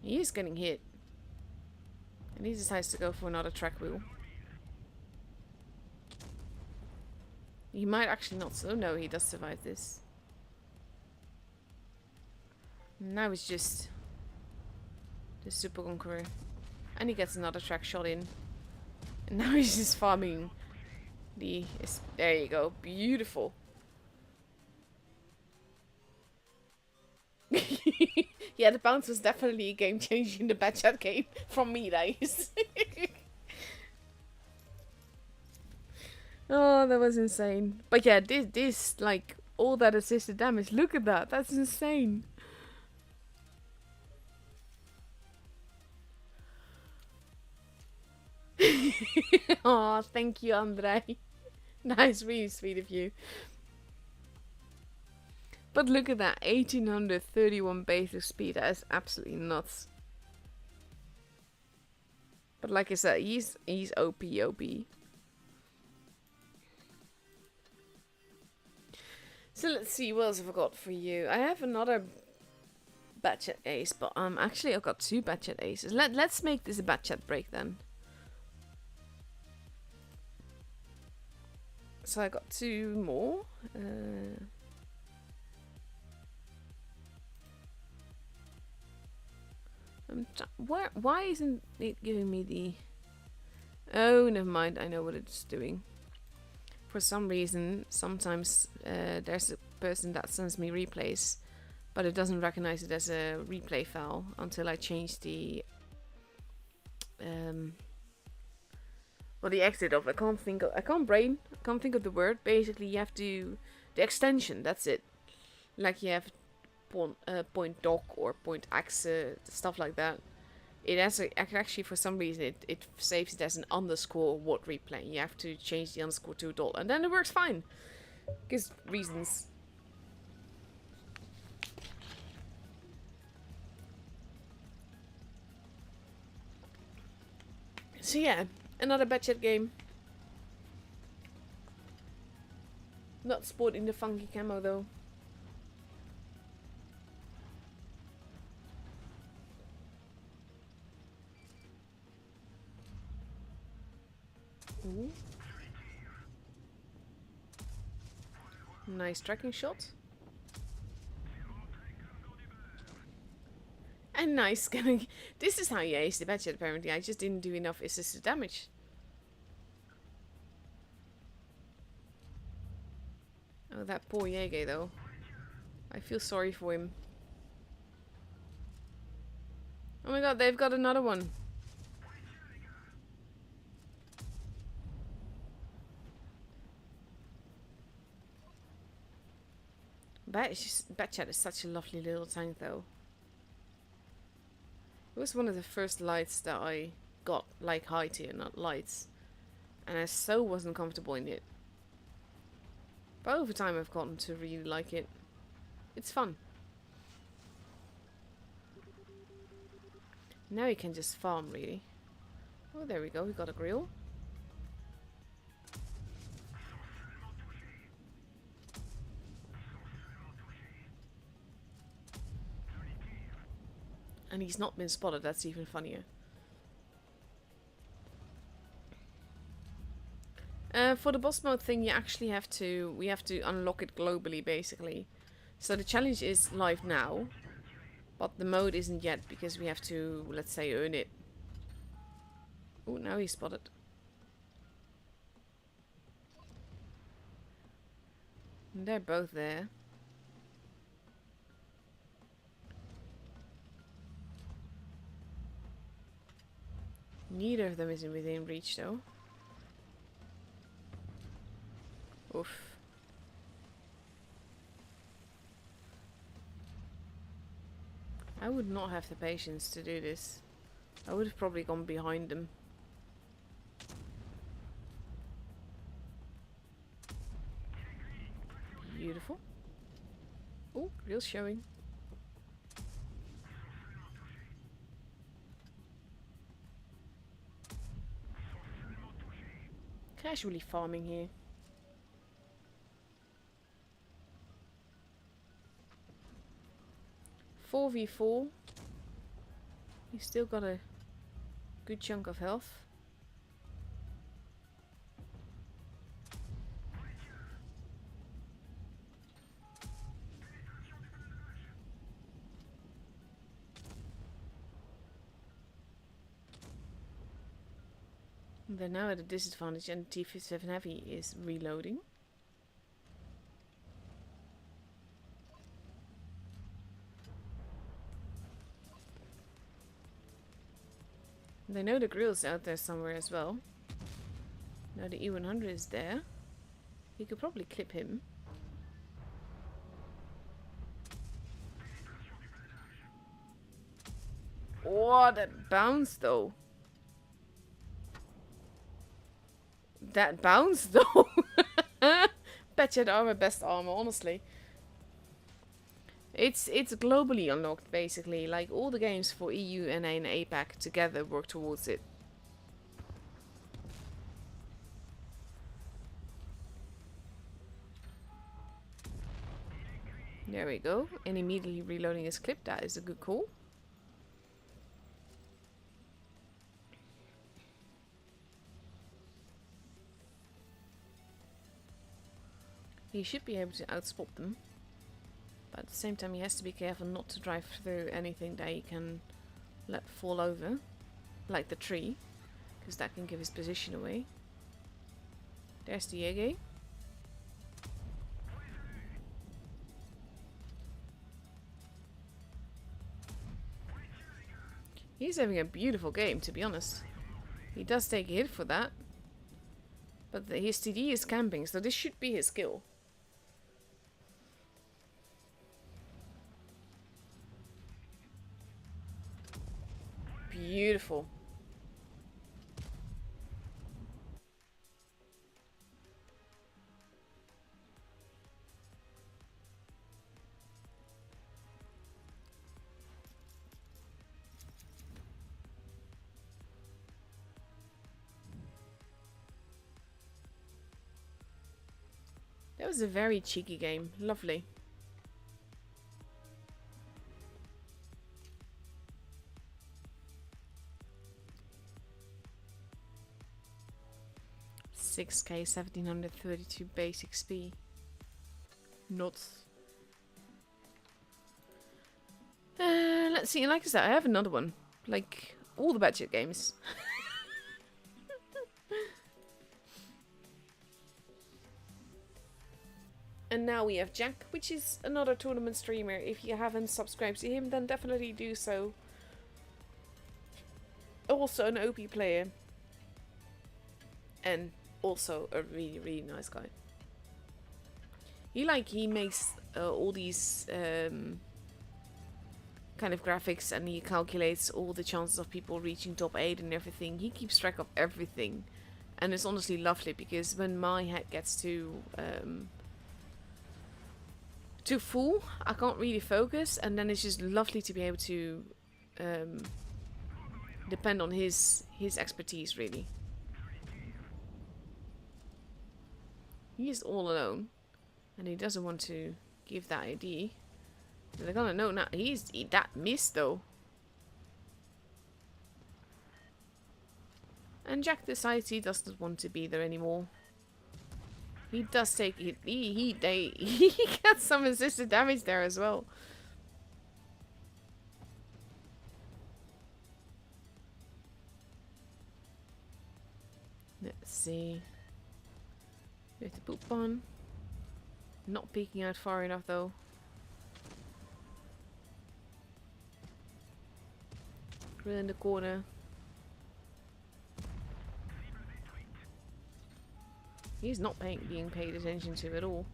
He is getting hit. And he decides to go for another track wheel. He might actually not. So no, he does survive this. Now it's just the Super Conqueror. And he gets another track shot in. And now he's just farming the... There you go. Beautiful. Yeah, the bounce was definitely a game changer in the bad chat game. From me, that is. Oh, that was insane. But yeah, this, like, all that assisted damage. Look at that. That's insane. Oh, thank you, Andre. Nice, really sweet of you. But look at that, 1831 basic speed. That is absolutely nuts. But like I said, he's OP. So let's see, what else have I got for you? I have another Batchat ace, but actually I've got two Batchat aces. Let's make this a Batchat break then. So I got two more. Why isn't it giving me the... Oh, never mind. I know what it's doing. For some reason, sometimes there's a person that sends me replays, but it doesn't recognize it as a replay file until I change the... well, the exit of... I can't think of the word. Basically, you have to... The extension, that's it. Like you have... point doc or point axe, stuff like that. It has actually, for some reason, it saves it as an underscore what replay. You have to change the underscore to a dot, and then it works fine. Because reasons. So yeah, another Batchat game. Not sporting the funky camo though. Ooh. Nice tracking shot. And nice scanning. This is how you ace the Batchat apparently. I just didn't do enough assisted damage. Oh, that poor Yege though. I feel sorry for him. Oh my god, they've got another one. Batchat is such a lovely little tank though. It was one of the first lights that I got, like high tier, not lights. And I so wasn't comfortable in it. But over time I've gotten to really like it. It's fun. Now you can just farm really. Oh, there we go, we got a grill. And he's not been spotted, that's even funnier. For the boss mode thing, you actually have to... We have to unlock it globally, basically. So the challenge is live now. But the mode isn't yet, because we have to, let's say, earn it. Oh, now he's spotted. And they're both there. Neither of them is within reach though. Oof. I would not have the patience to do this. I would have probably gone behind them. Beautiful. Oh, real showing. Casually farming here. Four v 4. He's still got a good chunk of health. They're now at a disadvantage and T57 Heavy is reloading. They know the grill's out there somewhere as well. Now the E100 is there. You could probably clip him. Oh, that bounce though. That bounce though. Betcha the armor, best armor, honestly. It's globally unlocked basically. Like all the games for EU, NA and APAC together work towards it. There we go. And immediately reloading his clip. That is a good call. He should be able to outspot them. But at the same time he has to be careful not to drive through anything that he can let fall over. Like the tree. Because that can give his position away. There's the Yege. He's having a beautiful game, to be honest. He does take a hit for that. But his TD is camping, so this should be his skill. Beautiful. That was a very cheeky game. Lovely. $6k, 1732 base XP. Nuts. Let's see, like I said, I have another one. Like, all the budget games. And now we have Jack, which is another tournament streamer. If you haven't subscribed to him, then definitely do so. Also an OP player. And also a really, really nice guy. He makes all these kind of graphics, and he calculates all the chances of people reaching top 8 and everything. He keeps track of everything. And it's honestly lovely, because when my head gets too full, I can't really focus, and then it's just lovely to be able to depend on his expertise, really. He is all alone, and he doesn't want to give that ID. They're gonna know now. That missed though. And Jack decides he doesn't want to be there anymore. He does take it. He gets some assisted damage there as well. Let's see. We have to poop on. Not peeking out far enough though. Grill in the corner. He's not being paid attention to at all.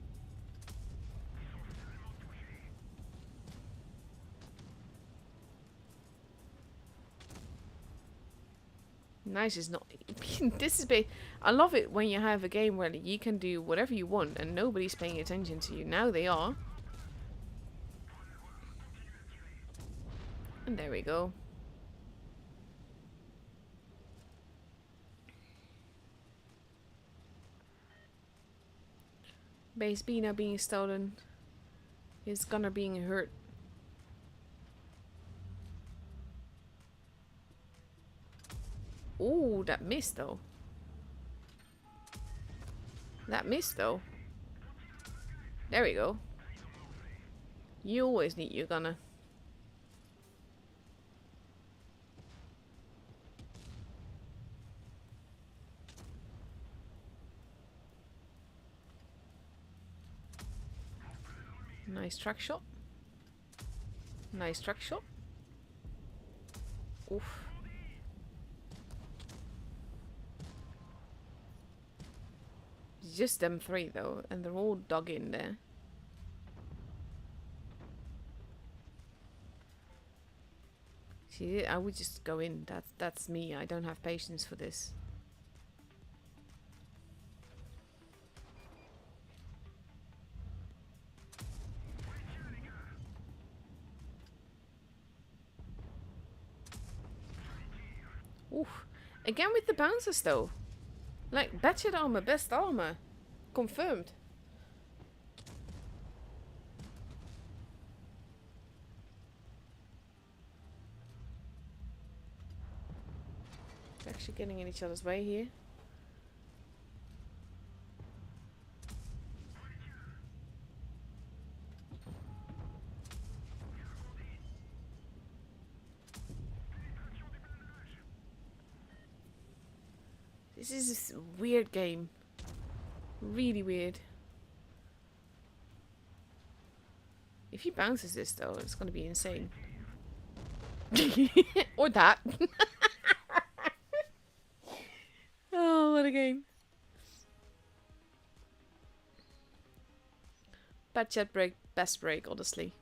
Nice is not. This is I love it when you have a game where you can do whatever you want and nobody's paying attention to you. Now they are. And there we go. Base B now being stolen. His gunner being hurt. Ooh, that missed though. That missed though. There we go. You always need your gunner. Nice track shot. Nice track shot. Oof. It's just them three though, and they're all dug in there. See, I would just go in. That's me. I don't have patience for this. Oof. Again with the bouncers though. Like, batchet armor, best armor. Confirmed. Actually getting in each other's way here. This is a weird game. Really weird. If he bounces this though, it's gonna be insane. Or that. Oh, what a game. Bad jet break, best break, honestly.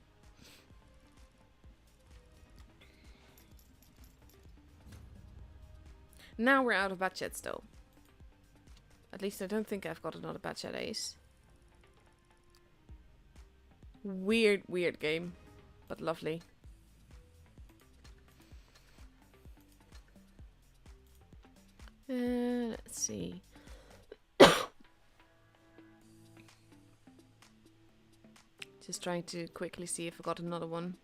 Now we're out of bad jets though. At least I don't think I've got another bad jet ace. Weird, weird game. But lovely. Let's see. Just trying to quickly see if I got another one.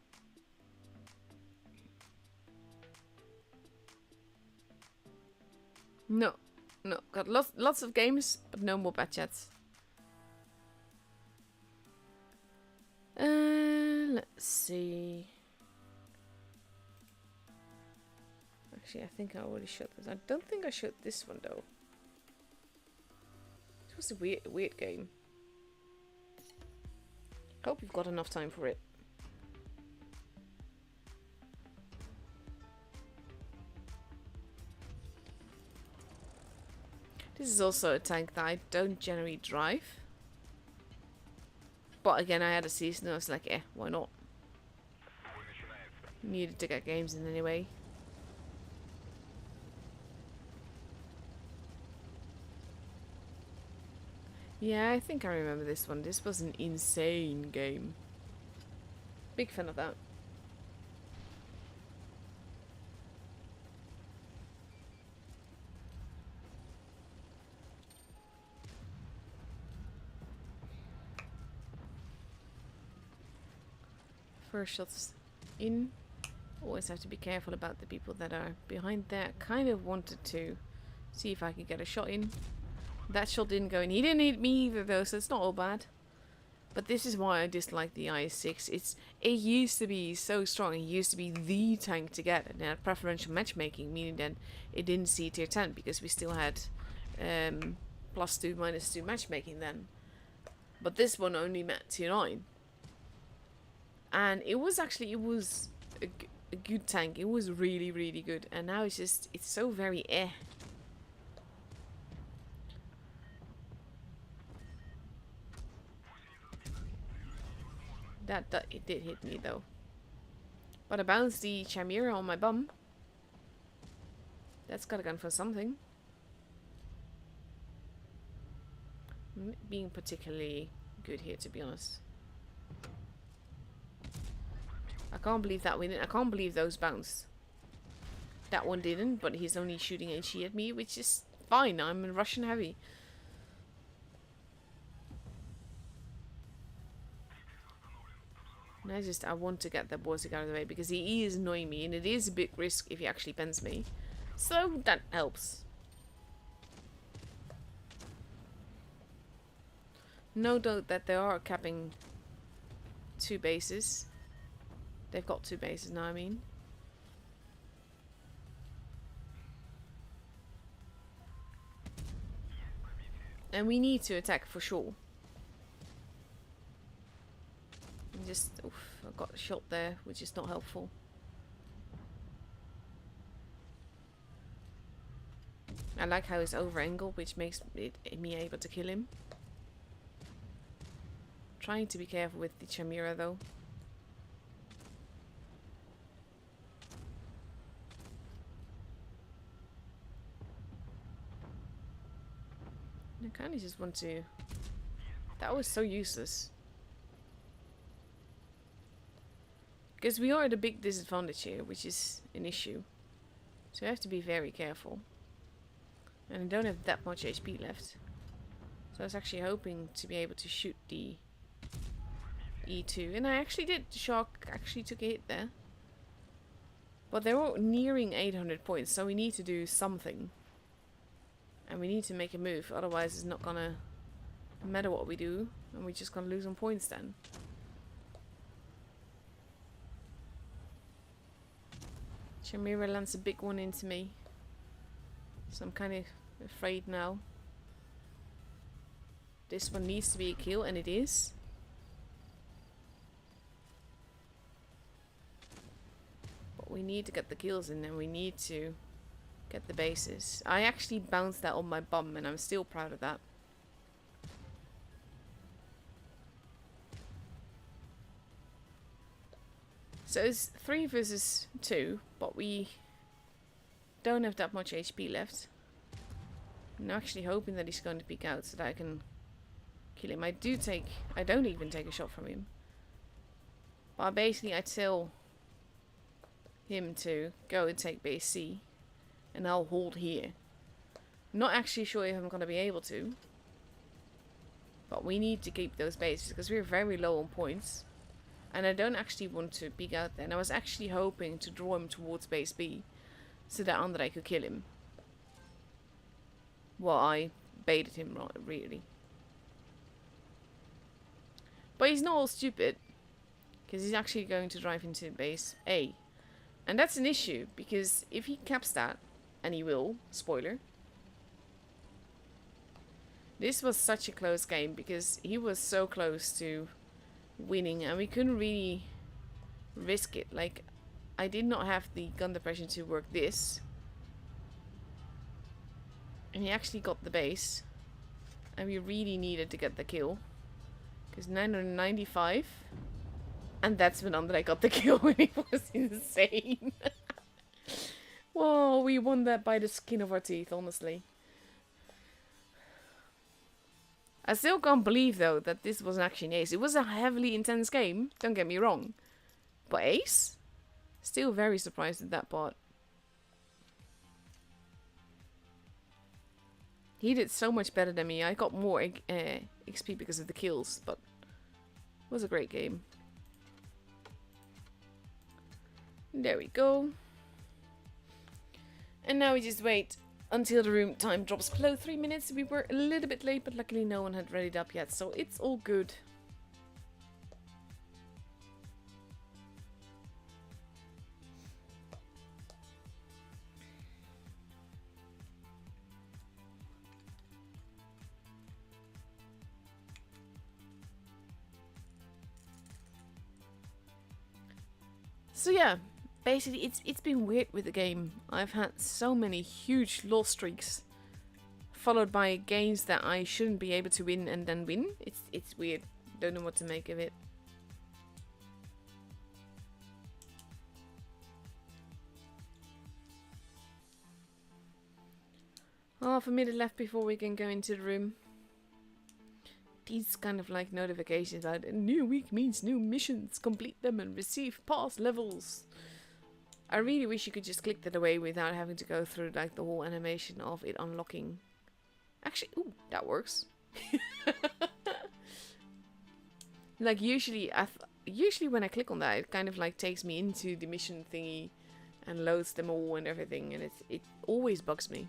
No. No. Got lots of games, but no more bad chats. Let's see. Actually, I think I already shot this. I don't think I shot this one though. It was a weird game. Hope you've got enough time for it. This is also a tank that I don't generally drive. But again, I had a season and I was like, eh, why not? Needed to get games in anyway. Yeah, I think I remember this one. This was an insane game. Big fan of that. First shots in. Always have to be careful about the people that are behind there. Kind of wanted to see if I could get a shot in. That shot didn't go in. He didn't hit me either though, so it's not all bad. But this is why I dislike the IS-6. It used to be so strong. It used to be the tank to get. And it had preferential matchmaking, meaning that it didn't see tier 10 because we still had +2, -2 matchmaking then. But this one only met tier 9. And it was actually, a good tank. It was really, really good. And now it's so very eh. That it did hit me though. But I bounced the Chimera on my bum. That's gotta gun for something. Being particularly good here, to be honest. I can't believe that we didn't. I can't believe those bounced. That one didn't, but he's only shooting HE at me, which is fine. I'm a Russian heavy. And I want to get that Borsig out of the way because he is annoying me, and it is a big risk if he actually bends me. So that helps. No doubt that they are capping 2 bases. They've got 2 bases now, I mean. And we need to attack for sure. Just, oof, I got shot there, which is not helpful. I like how he's over angled, which makes me able to kill him. Trying to be careful with the Chimera though. I kind of just want to... That was so useless. Because we are at a big disadvantage here, which is an issue. So I have to be very careful. And I don't have that much HP left. So I was actually hoping to be able to shoot the E2. And I actually did. The shark actually took a hit there. But they're all nearing 800 points, so we need to do something. And we need to make a move, otherwise it's not gonna matter what we do. And we're just gonna lose on points then. Chimera lands a big one into me. So I'm kind of afraid now. This one needs to be a kill, and it is. But we need to get the kills in, and we need to get the bases. I actually bounced that on my bum, and I'm still proud of that. So it's 3 versus 2, but we don't have that much HP left. I'm actually hoping that he's going to peek out so that I can kill him. I don't even take a shot from him. But basically I tell him to go and take base C, and I'll hold here. I'm not actually sure if I'm going to be able to. But we need to keep those bases because we're very low on points. And I don't actually want to peek out there. And I was actually hoping to draw him towards base B, so that Andre could kill him. Well, I baited him, really. But he's not all stupid, because he's actually going to drive into base A. And that's an issue, because if he caps that, and he will, spoiler. This was such a close game, because he was so close to winning, and we couldn't really risk it. Like, I did not have the gun depression to work this, and he actually got the base, and we really needed to get the kill, because 995, and that's when Andre got the kill, and it was insane. Whoa, we won that by the skin of our teeth, honestly. I still can't believe, though, that this was actually an ace. It was a heavily intense game, don't get me wrong. But ace? Still very surprised at that part. He did so much better than me. I got more XP because of the kills, but it was a great game. There we go. And now we just wait until the room time drops below 3 minutes. We were a little bit late, but luckily no one had readied up yet, so it's all good. So yeah, basically it's been weird with the game. I've had so many huge loss streaks, followed by games that I shouldn't be able to win and then win. It's weird. Don't know what to make of it. half a minute left before we can go into the room. These kind of like notifications out. A new week means new missions. Complete them and receive past levels. I really wish you could just click that away without having to go through like the whole animation of it unlocking. Actually, ooh, that works. Like usually when I click on that, it kind of like takes me into the mission thingy and loads them all and everything, and it always bugs me.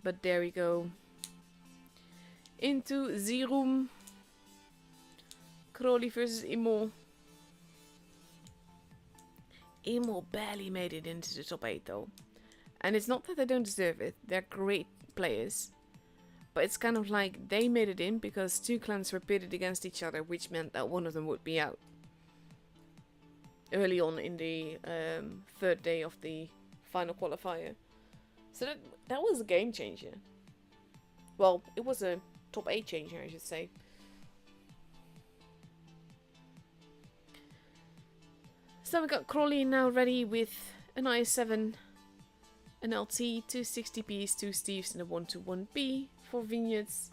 But there we go. Into the room. Crowley versus Imo. Imo barely made it into the top 8 though. And it's not that they don't deserve it. They're great players. But it's kind of like they made it in because 2 clans were pitted against each other, which meant that one of them would be out. Early on in the 3rd day of the final qualifier. So that was a game changer. Well, it was a top 8 changer, I should say. So we got Crowley now ready with an IS-7, an LT, 260Bs, 2 Steves and a 121B for Vineyards.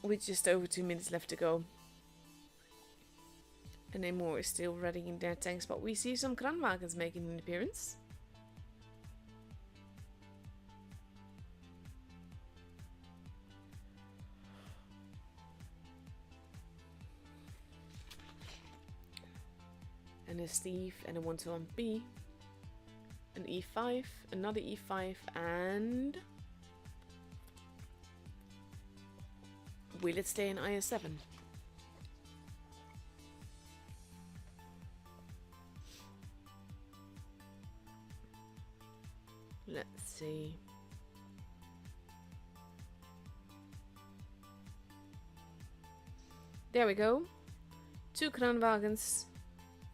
With just over 2 minutes left to go. And Namor is still readying their tanks, but we see some Kranwagens making an appearance. And a Steve and a 121B. An E5, another E5, and will it stay in IS-7? Let's see. There we go. 2 Kranwagens,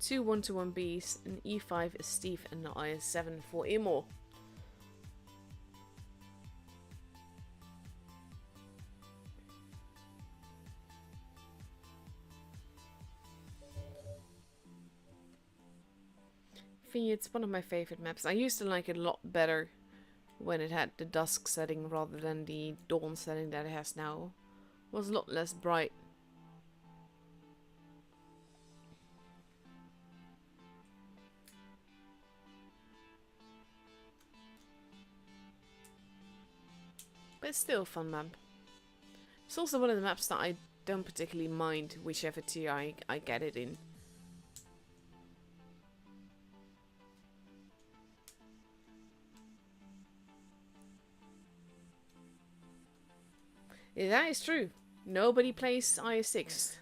2 121Bs, an E5 is Steve, and an IS-7 for Imo. It's one of my favorite maps. I used to like it a lot better when it had the dusk setting rather than the dawn setting that it has now. It was a lot less bright. But it's still a fun map. It's also one of the maps that I don't particularly mind whichever tier I get it in. Yeah, that is true. Nobody plays IS-6.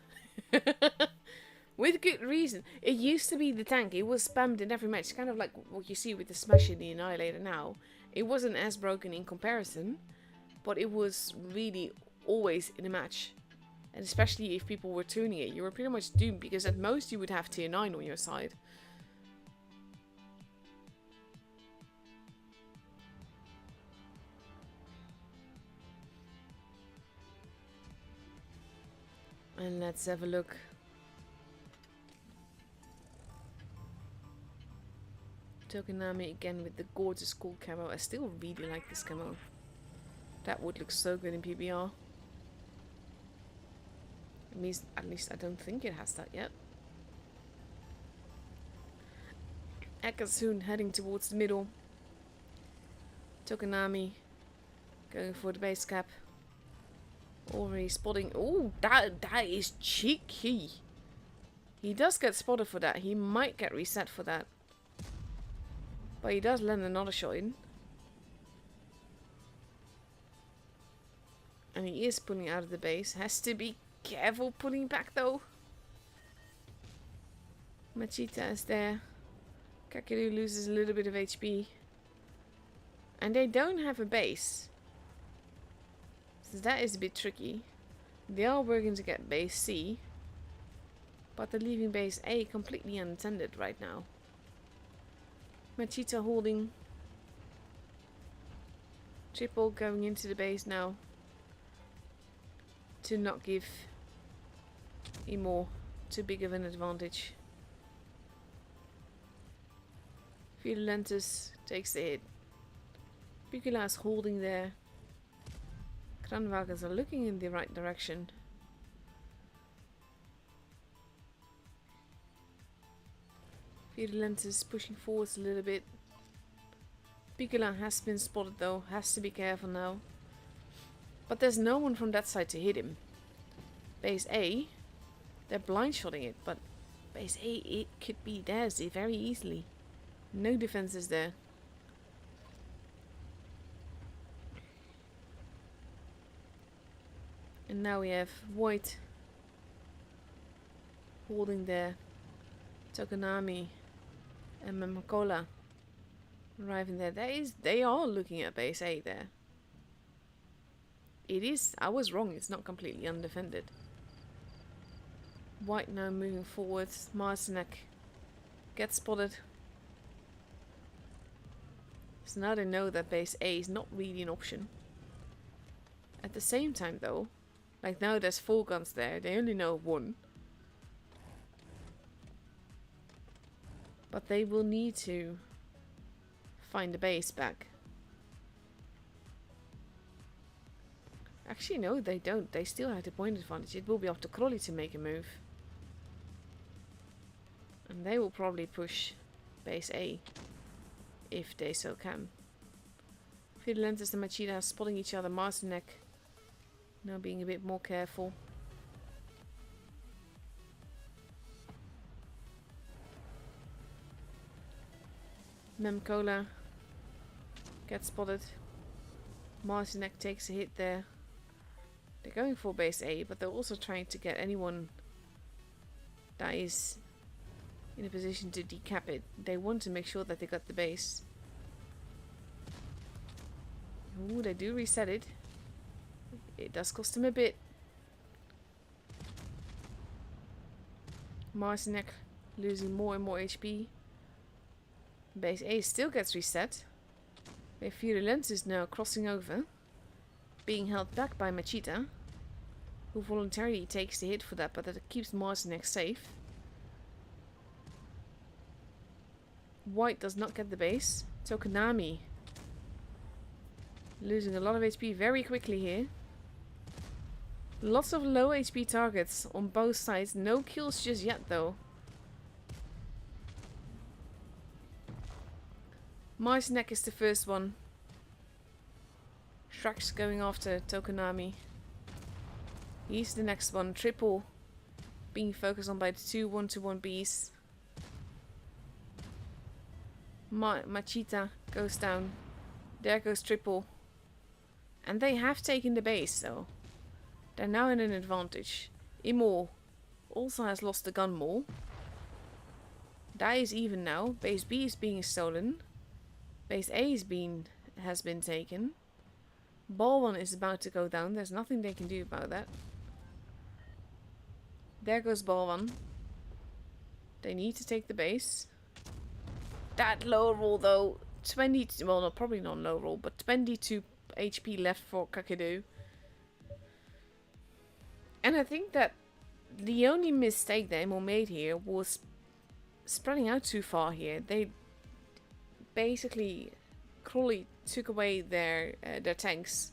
With good reason. It used to be the tank. It was spammed in every match. Kind of like what you see with the Smash in the Annihilator now. It wasn't as broken in comparison. But it was really always in a match. And especially if people were tuning it. You were pretty much doomed. Because at most you would have tier 9 on your side. And let's have a look. Tokonami again with the gorgeous cool camo. I still really like this camo. That would look so good in PBR. At least I don't think it has that yet. Akasun heading towards the middle. Tokonami going for the base cap. Already spotting. Oh, that is cheeky. He does get spotted for that. He might get reset for that. But he does land another shot in. And he is pulling out of the base. Has to be careful pulling back though. Machita is there. Kakeru loses a little bit of HP. And they don't have a base. So that is a bit tricky. They are working to get base C. But they're leaving base A completely unattended right now. Machita holding. Triple going into the base now. To not give Imo too big of an advantage. Violentus takes the hit. Picula is holding there. Kranwagens are looking in the right direction. Violentus pushing forwards a little bit. Picula has been spotted though, has to be careful now. But there's no one from that side to hit him. Base A, they're blind shotting it, but base A, it could be theirs very easily. No defenses there. And now we have White holding there. Tokonami and Mamakola arriving there. They are looking at base A there. It is, I was wrong, it's not completely undefended. White now moving forwards. Marcinek gets spotted. So now they know that base A is not really an option. At the same time though, like now there's 4 guns there, they only know 1. But they will need to find the base back. Actually no, they don't. They still have the point advantage. It will be up to Crowley to make a move. And they will probably push base A. If they so can. Violentus and Machida spotting each other. Marcinek now being a bit more careful. Memcola gets spotted. Marcinek takes a hit there. They're going for base A, but they're also trying to get anyone that is in a position to decap it. They want to make sure that they got the base. Ooh, they do reset it. It does cost them a bit. Marcinek losing more and more HP. Base A still gets reset. Virulence is now crossing over, being held back by Machida, who voluntarily takes the hit for that, but that keeps Marcinek safe. White does not get the base. Tokonami losing a lot of HP very quickly here. Lots of low HP targets on both sides. No kills just yet though. Marcinek is the first one. Shrek's going after Tokonami. He's the next one. Triple being focused on by the 2 1-1 Bs. Machita goes down. There goes Triple. And they have taken the base though. They're now in an advantage. Imor also has lost the gun more. That is even now. Base B is being stolen. Base A has been taken. Ball 1 is about to go down. There's nothing they can do about that. There goes Ball 1. They need to take the base. That low roll though. 20, well, no, probably not low roll, but 22 HP left for Kakadu. And I think that the only mistake that Emo made here was spreading out too far here. They basically, Crowley took away their tanks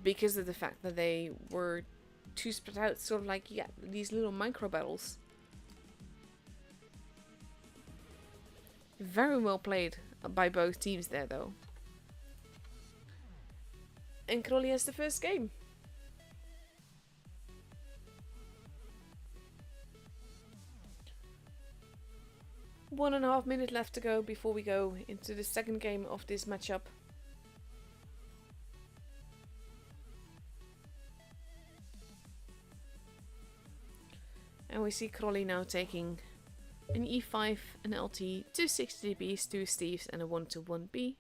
because of the fact that they were too spread out, sort of like, yeah, these little micro battles. Very well played by both teams there though. And Crowley has the first game. One and a half minute left to go before we go into the second game of this matchup. And we see Crowley now taking an E5, an LT, 2 60Bs, 2 Steves and a 1-1B.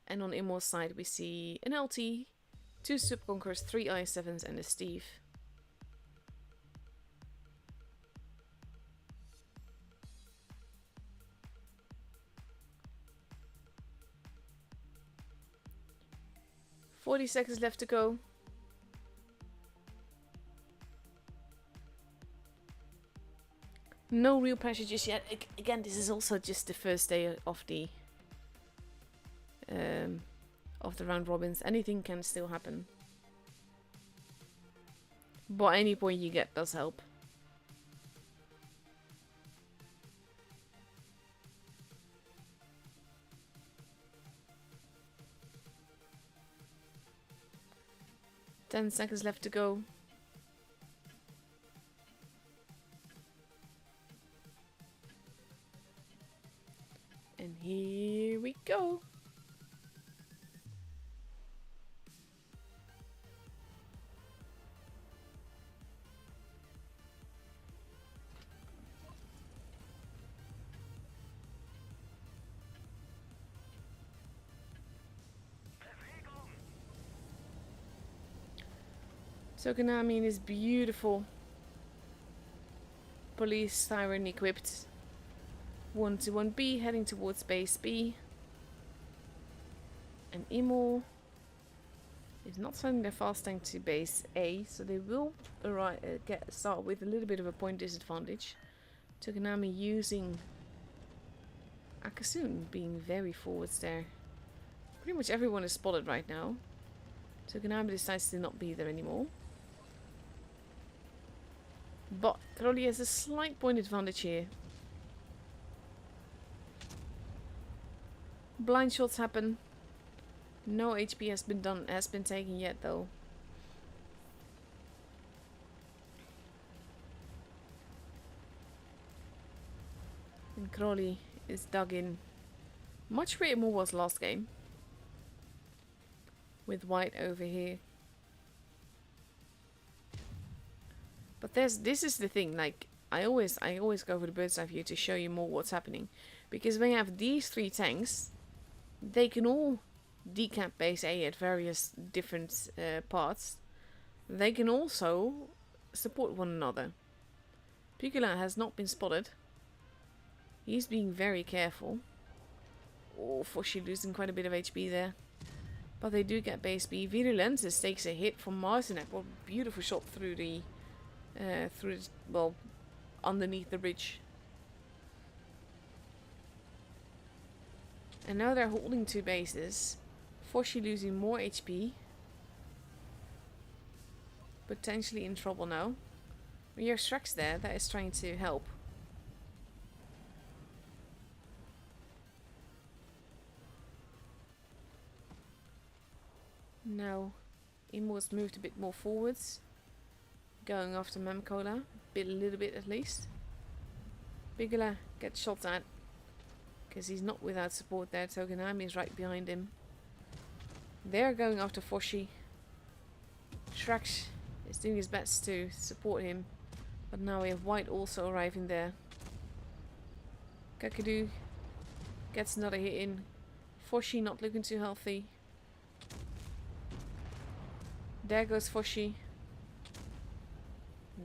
And on Immo's side we see an LT, 2 Subconkers, 3 I7s and a Steve. "40 seconds left to go. No real pressure just yet. Again, this is also just the first day of the round robins. Anything can still happen. But any point you get does help. Ten seconds left to go. And here we go. Tokonami in his beautiful police siren equipped 121B heading towards base B. And Imo is not sending their fast tank to base A, so they will start with a little bit of a point disadvantage. Tokonami using Akasun being very forwards there. Pretty much everyone is spotted right now. Tokonami decides to not be there anymore. But Crowley has a slight point advantage here. Blind shots happen. No HP has been taken yet though. And Crowley is dug in much where Imo was last game. With White over here. But this is the thing, like I always go for the bird's eye view to show you more what's happening. Because when you have these three tanks, they can all decamp base A at various different parts. They can also support one another. Piccola has not been spotted. He's being very careful. Oh, Foshi losing quite a bit of HP there. But they do get base B. Virulensis takes a hit from Martinek. What a beautiful shot through the well, underneath the bridge. And now they're holding two bases. Foshi losing more HP. Potentially in trouble now. We have Strax there that is trying to help. Now, Imo has moved a bit more forwards. Going after Memcola. A little bit at least. Bigala gets shot at. Because he's not without support there. Tokonami is right behind him. They're going after Foshi. Shrax is doing his best to support him. But now we have White also arriving there. Kakadu gets another hit in. Foshi not looking too healthy. There goes Foshi.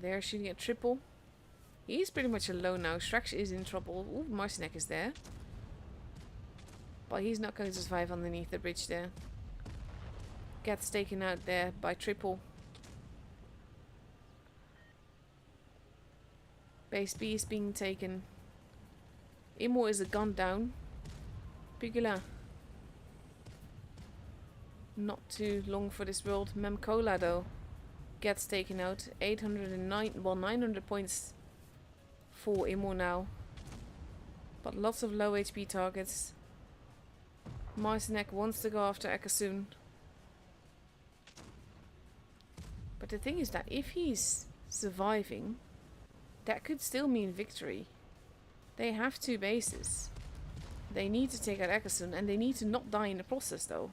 They're shooting at triple. He's pretty much alone now. Shrax is in trouble. Ooh, Marcinek is there. But he's not going to survive underneath the bridge there. Gets taken out there by triple. Base B is being taken. Imo is a gun down. Pigula. Not too long for this world. Memcola though gets taken out. 900 points for Imo now. But lots of low HP targets. Marcinek wants to go after Akasun. But the thing is that if he's surviving, that could still mean victory. They have two bases. They need to take out Akasun and they need to not die in the process though.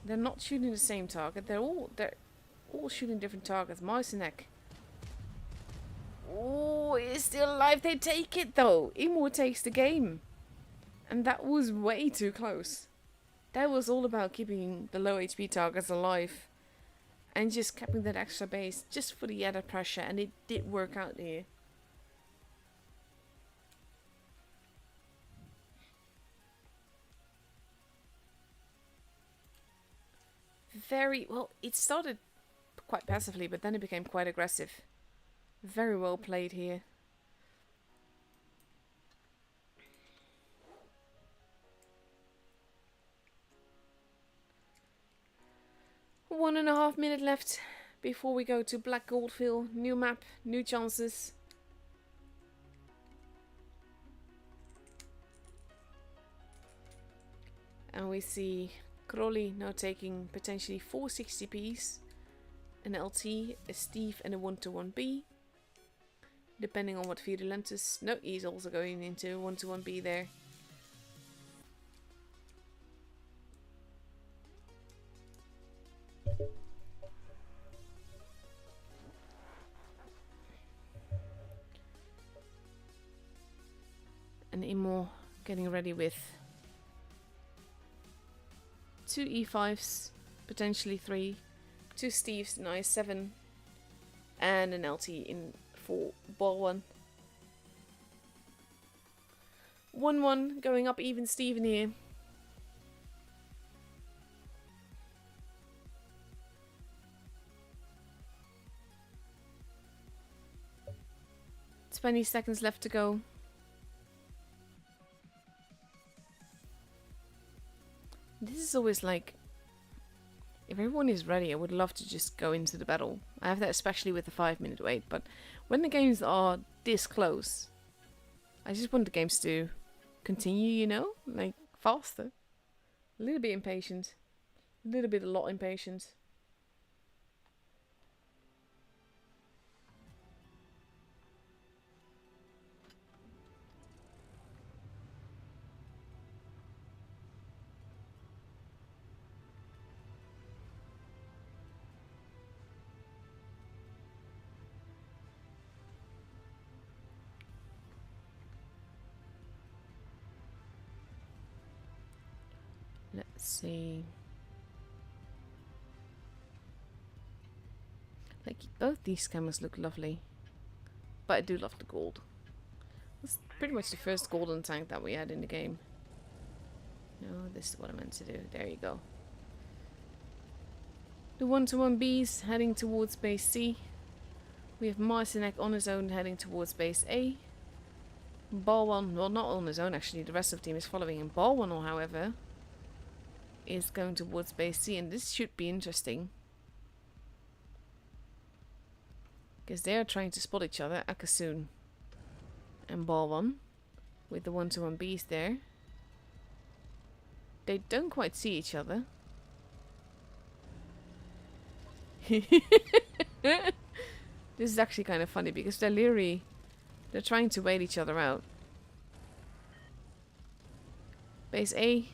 They're not shooting the same target. They're all shooting different targets. Marcinek. Oh, he's still alive. They take it though. Imo takes the game. And that was way too close. That was all about keeping the low HP targets alive. And just keeping that extra base just for the added pressure. And it did work out here. Very well, it started quite passively, but then it became quite aggressive. Very well played here. One and a half minute left before we go to Black Goldfield. New map, new chances. And we see Crowley now taking potentially 4 60Ps, an LT, a Steve and a 1-1B. Depending on what Virulentus... No, he's also going into 1-1B there. And Immo getting ready with 2 E5s, potentially 3, 2 Steves, nice 7, and an LT in for ball 1. 1-1 going up even Steven here. "20 seconds left to go. This is always like, if everyone is ready, I would love to just go into the battle. I have that especially with the 5-minute wait, but when the games are this close, I just want the games to continue, you know? Like, faster. A little bit impatient. A lot impatient. Let's see. Like, both these cameras look lovely. But I do love the gold. It's pretty much the first golden tank that we had in the game. No, this is what I meant to do. There you go. The 1-1Bs heading towards base C. We have Marcinek on his own heading towards base A. Balwan, well, not on his own actually, the rest of the team is following him. Balwan, however, is going towards base C, and this should be interesting. Because they are trying to spot each other, Akasun and Balwan, with the 1-1Bs there. They don't quite see each other. This is actually kind of funny because they're trying to wait each other out. Base A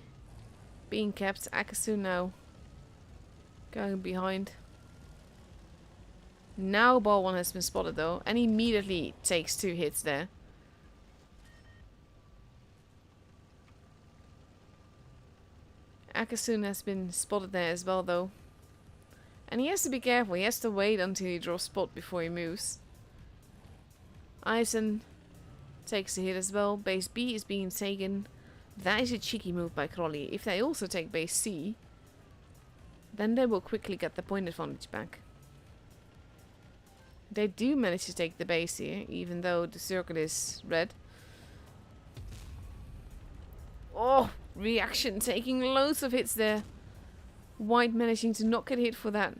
being kept, Akasu now going behind. Now Ball1 has been spotted though, and he immediately takes 2 hits there. Akasun has been spotted there as well though. And he has to be careful, he has to wait until he draws spot before he moves. Eisen takes a hit as well. Base B is being taken. That is a cheeky move by Crowley. If they also take base C, then they will quickly get the point advantage back. They do manage to take the base here, even though the circle is red. Oh, reaction taking loads of hits there. White managing to not get hit for that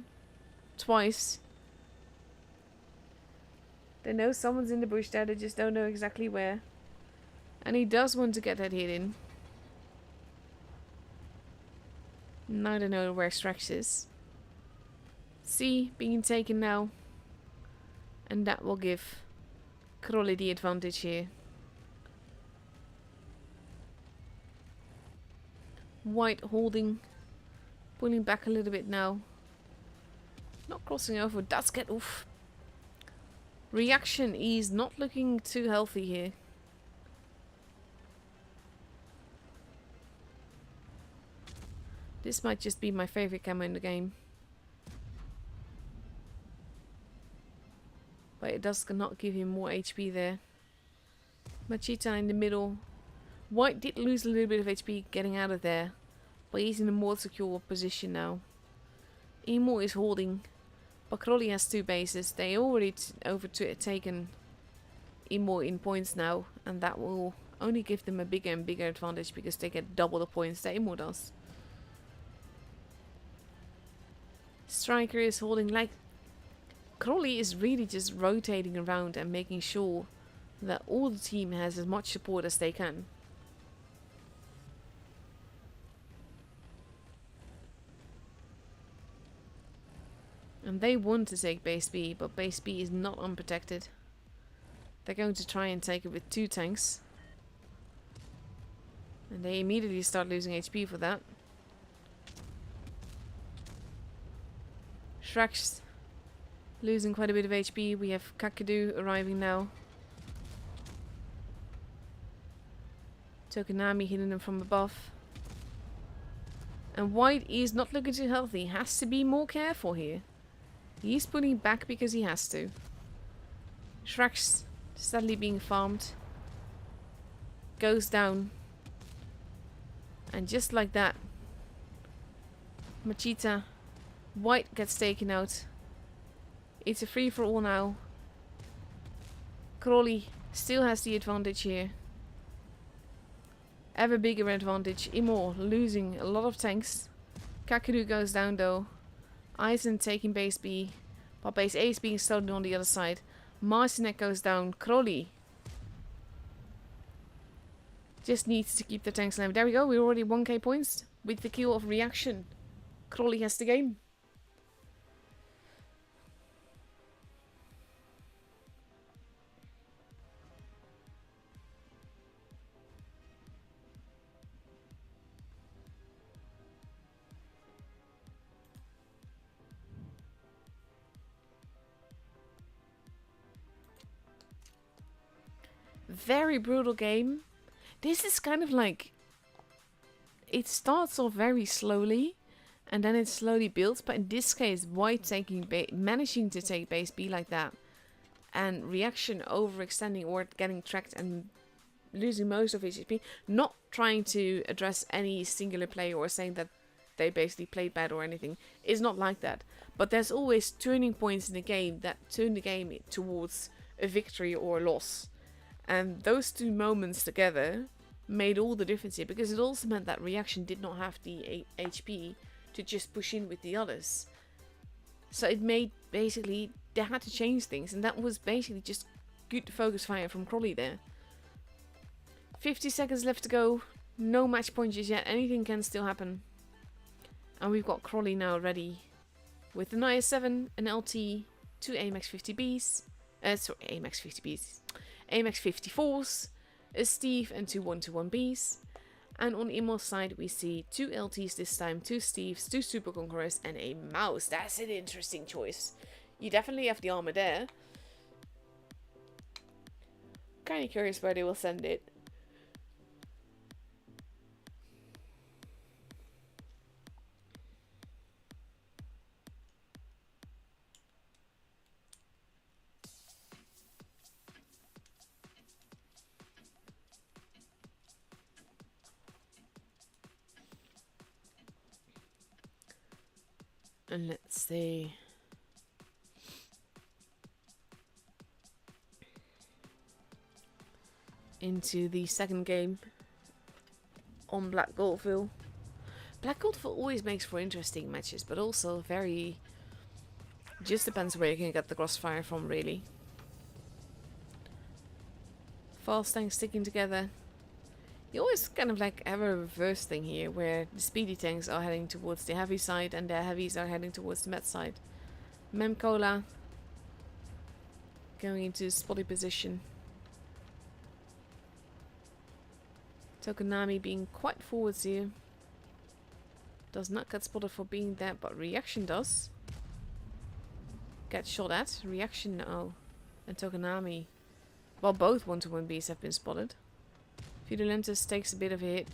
twice. They know someone's in the bush there, they just don't know exactly where. And he does want to get that hit in. Now they know where Strax is. C being taken now. And that will give Crowley the advantage here. White holding. Pulling back a little bit now. Not crossing over. That's get oof. Reaction is not looking too healthy here. This might just be my favorite camo in the game. But it does not give him more HP there. Machita in the middle. White did lose a little bit of HP getting out of there. But he's in a more secure position now. Emo is holding. But Crowley has 2 bases. They already overtaken Imo in points now, and that will only give them a bigger and bigger advantage because they get double the points that Imo does. Striker is holding, like, Crowley is really just rotating around and making sure that all the team has as much support as they can. And they want to take base B, but base B is not unprotected. They're going to try and take it with 2 tanks. And they immediately start losing HP for that. Shrek's losing quite a bit of HP. We have Kakadu arriving now. Tokonami hitting them from above. And White is not looking too healthy. Has to be more careful here. He's pulling back because he has to. Shrek's steadily being farmed. Goes down. And just like that, Machita, White gets taken out. It's a free-for-all now. Crowley still has the advantage here. Ever bigger advantage. Imor losing a lot of tanks. Kakadu goes down though. Eisen taking base B, but base A is being stolen on the other side. Marcinek goes down. Crowley just needs to keep the tanks alive. There we go, we're already 1k points with the kill of Reaction. Crowley has the game. Very brutal game. This is kind of like, it starts off very slowly and then it slowly builds, but in this case White managing to take base B like that, and Reaction overextending or getting tracked and losing most of his HP, not trying to address any singular player or saying that they basically played bad or anything. It's not like that, but there's always turning points in the game that turn the game towards a victory or a loss. And those 2 moments together made all the difference here, because it also meant that Reaction did not have the HP to just push in with the others. So it made, basically, they had to change things, and that was basically just good focus fire from Crowley there. 50 seconds left to go, no match point just yet, anything can still happen. And we've got Crowley now ready with an IS-7, an LT, 2 AMX 50Bs, AMX 50Bs. AMX 54s, a Steve and 2 121Bs. And on Immo's side we see 2 LTs this time, 2 Steves, 2 Super Conquerors and a Mouse. That's an interesting choice. You definitely have the armor there. Kinda curious where they will send it. And let's see. Into the second game on Black Goldville. Black Goldville always makes for interesting matches, but also very... just depends where you can get the crossfire from, really. Fast tanks sticking together. You always kind of like have a reverse thing here, where the speedy tanks are heading towards the heavy side and the heavies are heading towards the med side. Memcola going into spotty position. Tokonami being quite forwards here. Does not get spotted for being there, but Reaction does. Get shot at. Reaction, no. And Tokonami. Well, both 121Bs have been spotted. Virulentus takes a bit of a hit.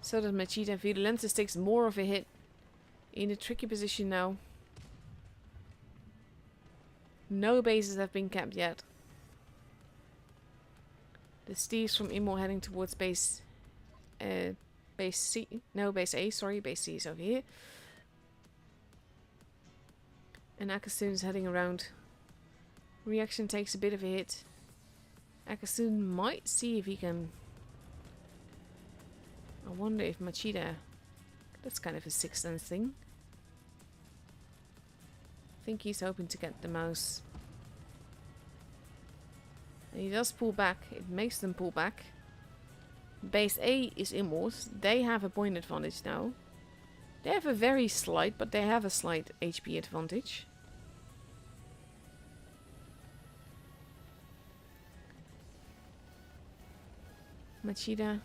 So does Machita. Virulentus takes more of a hit. In a tricky position now. No bases have been capped yet. The Steves from Immo heading towards base C. No, base A, sorry. Base C is over here. And Akasun's heading around. Reaction takes a bit of a hit. Akasun might see if he can... I wonder if Machida... That's kind of a sixth sense thing. I think he's hoping to get the mouse. And he does pull back. It makes them pull back. Base A is Immor's. They have a point advantage now. They have a very slight, but they have a slight HP advantage. Machida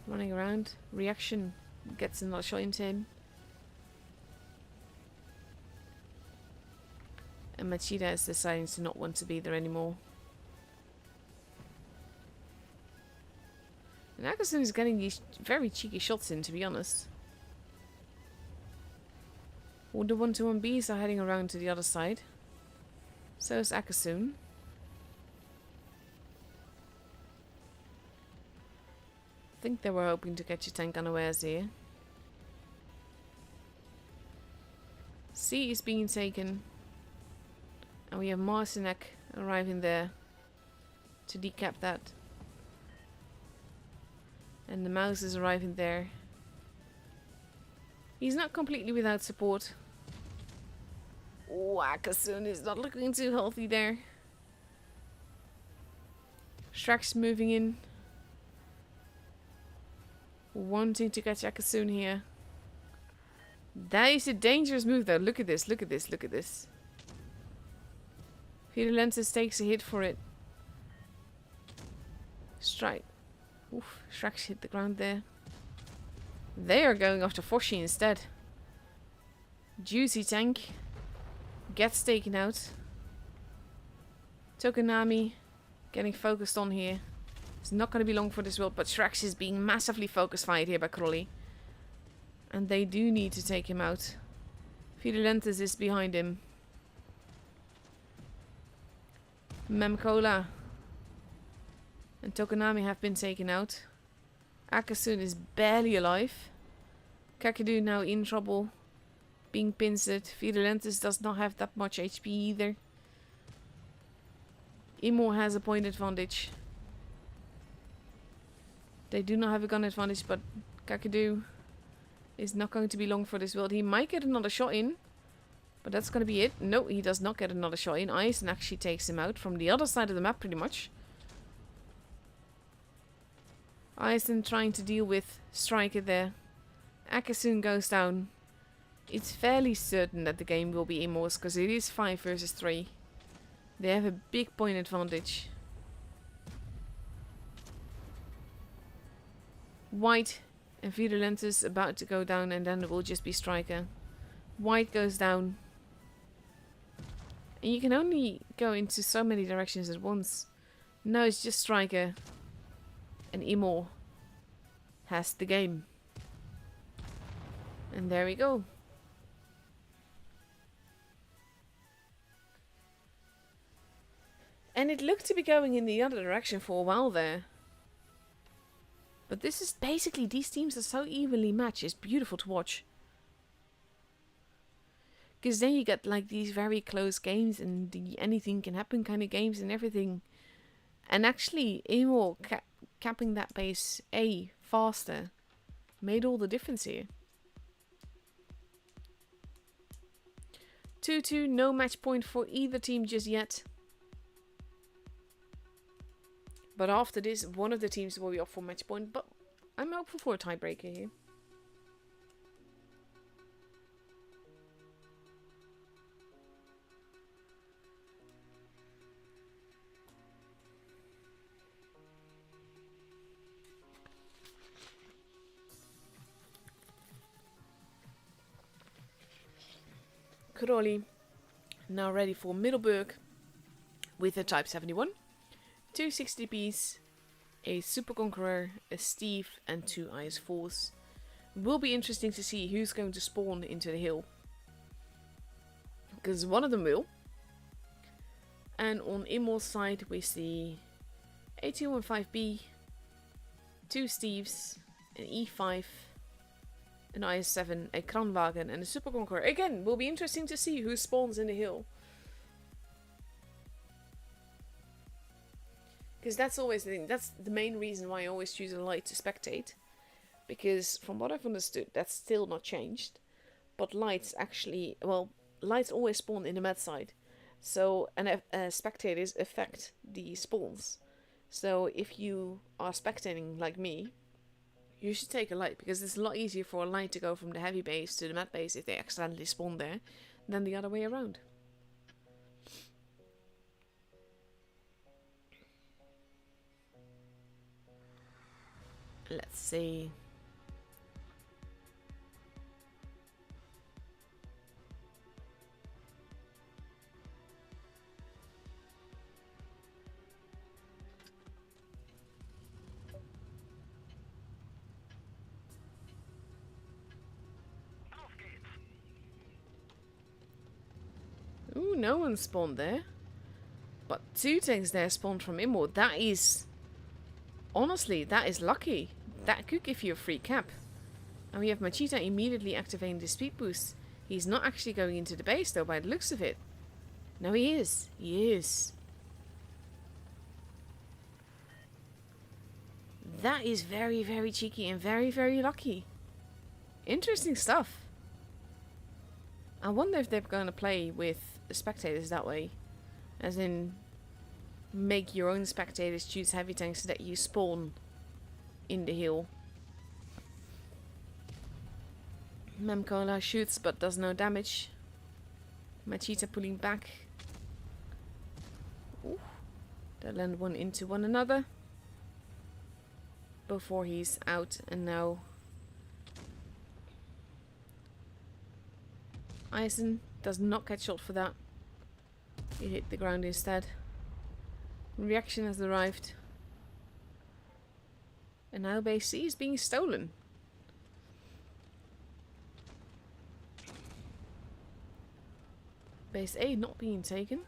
running around. Reaction gets another shot into him. And Machida is deciding to not want to be there anymore. And Akasun is getting these very cheeky shots in, to be honest. All the 1-2-1Bs are heading around to the other side. So is Akasun. I think they were hoping to catch a tank unawares here. C is being taken. And we have Marcinek arriving there to decap that. And the mouse is arriving there. He's not completely without support. Oh, Akasun is not looking too healthy there. Strax moving in. Wanting to catch Akasun here. That is a dangerous move though. Look at this, look at this, look at this. Violentus takes a hit for it. Strike. Oof, Strax hit the ground there. They are going after Foshi instead. Juicy tank. Gets taken out. Tokonami getting focused on here. It's not going to be long for this world, but Strax is being massively focus fired here by Crowley. And they do need to take him out. Violentus is behind him. Memcola and Tokonami have been taken out. Akasun is barely alive. Kakadu now in trouble. Being pincered. Violentus does not have that much HP either. Imo has a point advantage. They do not have a gun advantage, but Kakadu is not going to be long for this world. He might get another shot in, but that's going to be it. No, he does not get another shot in. Eisen actually takes him out from the other side of the map, pretty much. Eisen trying to deal with Striker there. Akasun goes down. It's fairly certain that the game will be Immor's, because it is 5 versus 3. They have a big point advantage. White and Violentus about to go down, and then it will just be Striker. White goes down. And you can only go into so many directions at once. No, it's just Striker. And Immor has the game. And there we go. And it looked to be going in the other direction for a while there. But this is basically, these teams are so evenly matched. It's beautiful to watch. Because then you get like these very close games and the anything can happen kind of games and everything. And actually, Immor capping that base A faster made all the difference here. 2-2, no match point for either team just yet. But after this, one of the teams will be up for match point. But I'm hopeful for a tiebreaker here. Crowley now ready for Middleburg with a Type 71. 2 60Ps, a Super Conqueror, a Steve, and 2 IS-4s. Will be interesting to see who's going to spawn into the hill. Because one of them will. And on Immor's side we see a 215B, 2 Steves, an E5, an IS-7, a Kranwagen, and a Super Conqueror. Again, will be interesting to see who spawns in the hill. Because that's always the thing. That's the main reason why I always choose a light to spectate. Because from what I've understood, that's still not changed. But lights actually, well, lights always spawn in the med side. So, and spectators affect the spawns. So if you are spectating like me, you should take a light. Because it's a lot easier for a light to go from the heavy base to the med base if they accidentally spawn there, than the other way around. Let's see. Ooh, no one spawned there. But 2 tanks there spawned from Immort. That is... Honestly, that is lucky. That could give you a free cap. And we have Machita immediately activating the speed boost. He's not actually going into the base though by the looks of it. No, he is. He is. That is very, very cheeky and very, very lucky. Interesting stuff. I wonder if they're going to play with the spectators that way. As in, make your own spectators choose heavy tanks so that you spawn in the hill. Memcola shoots but does no damage. Machita pulling back. Ooh. They land one into one another. Before he's out, and now Eisen does not get shot for that. He hit the ground instead. Reaction has arrived. And now base C is being stolen. Base A not being taken.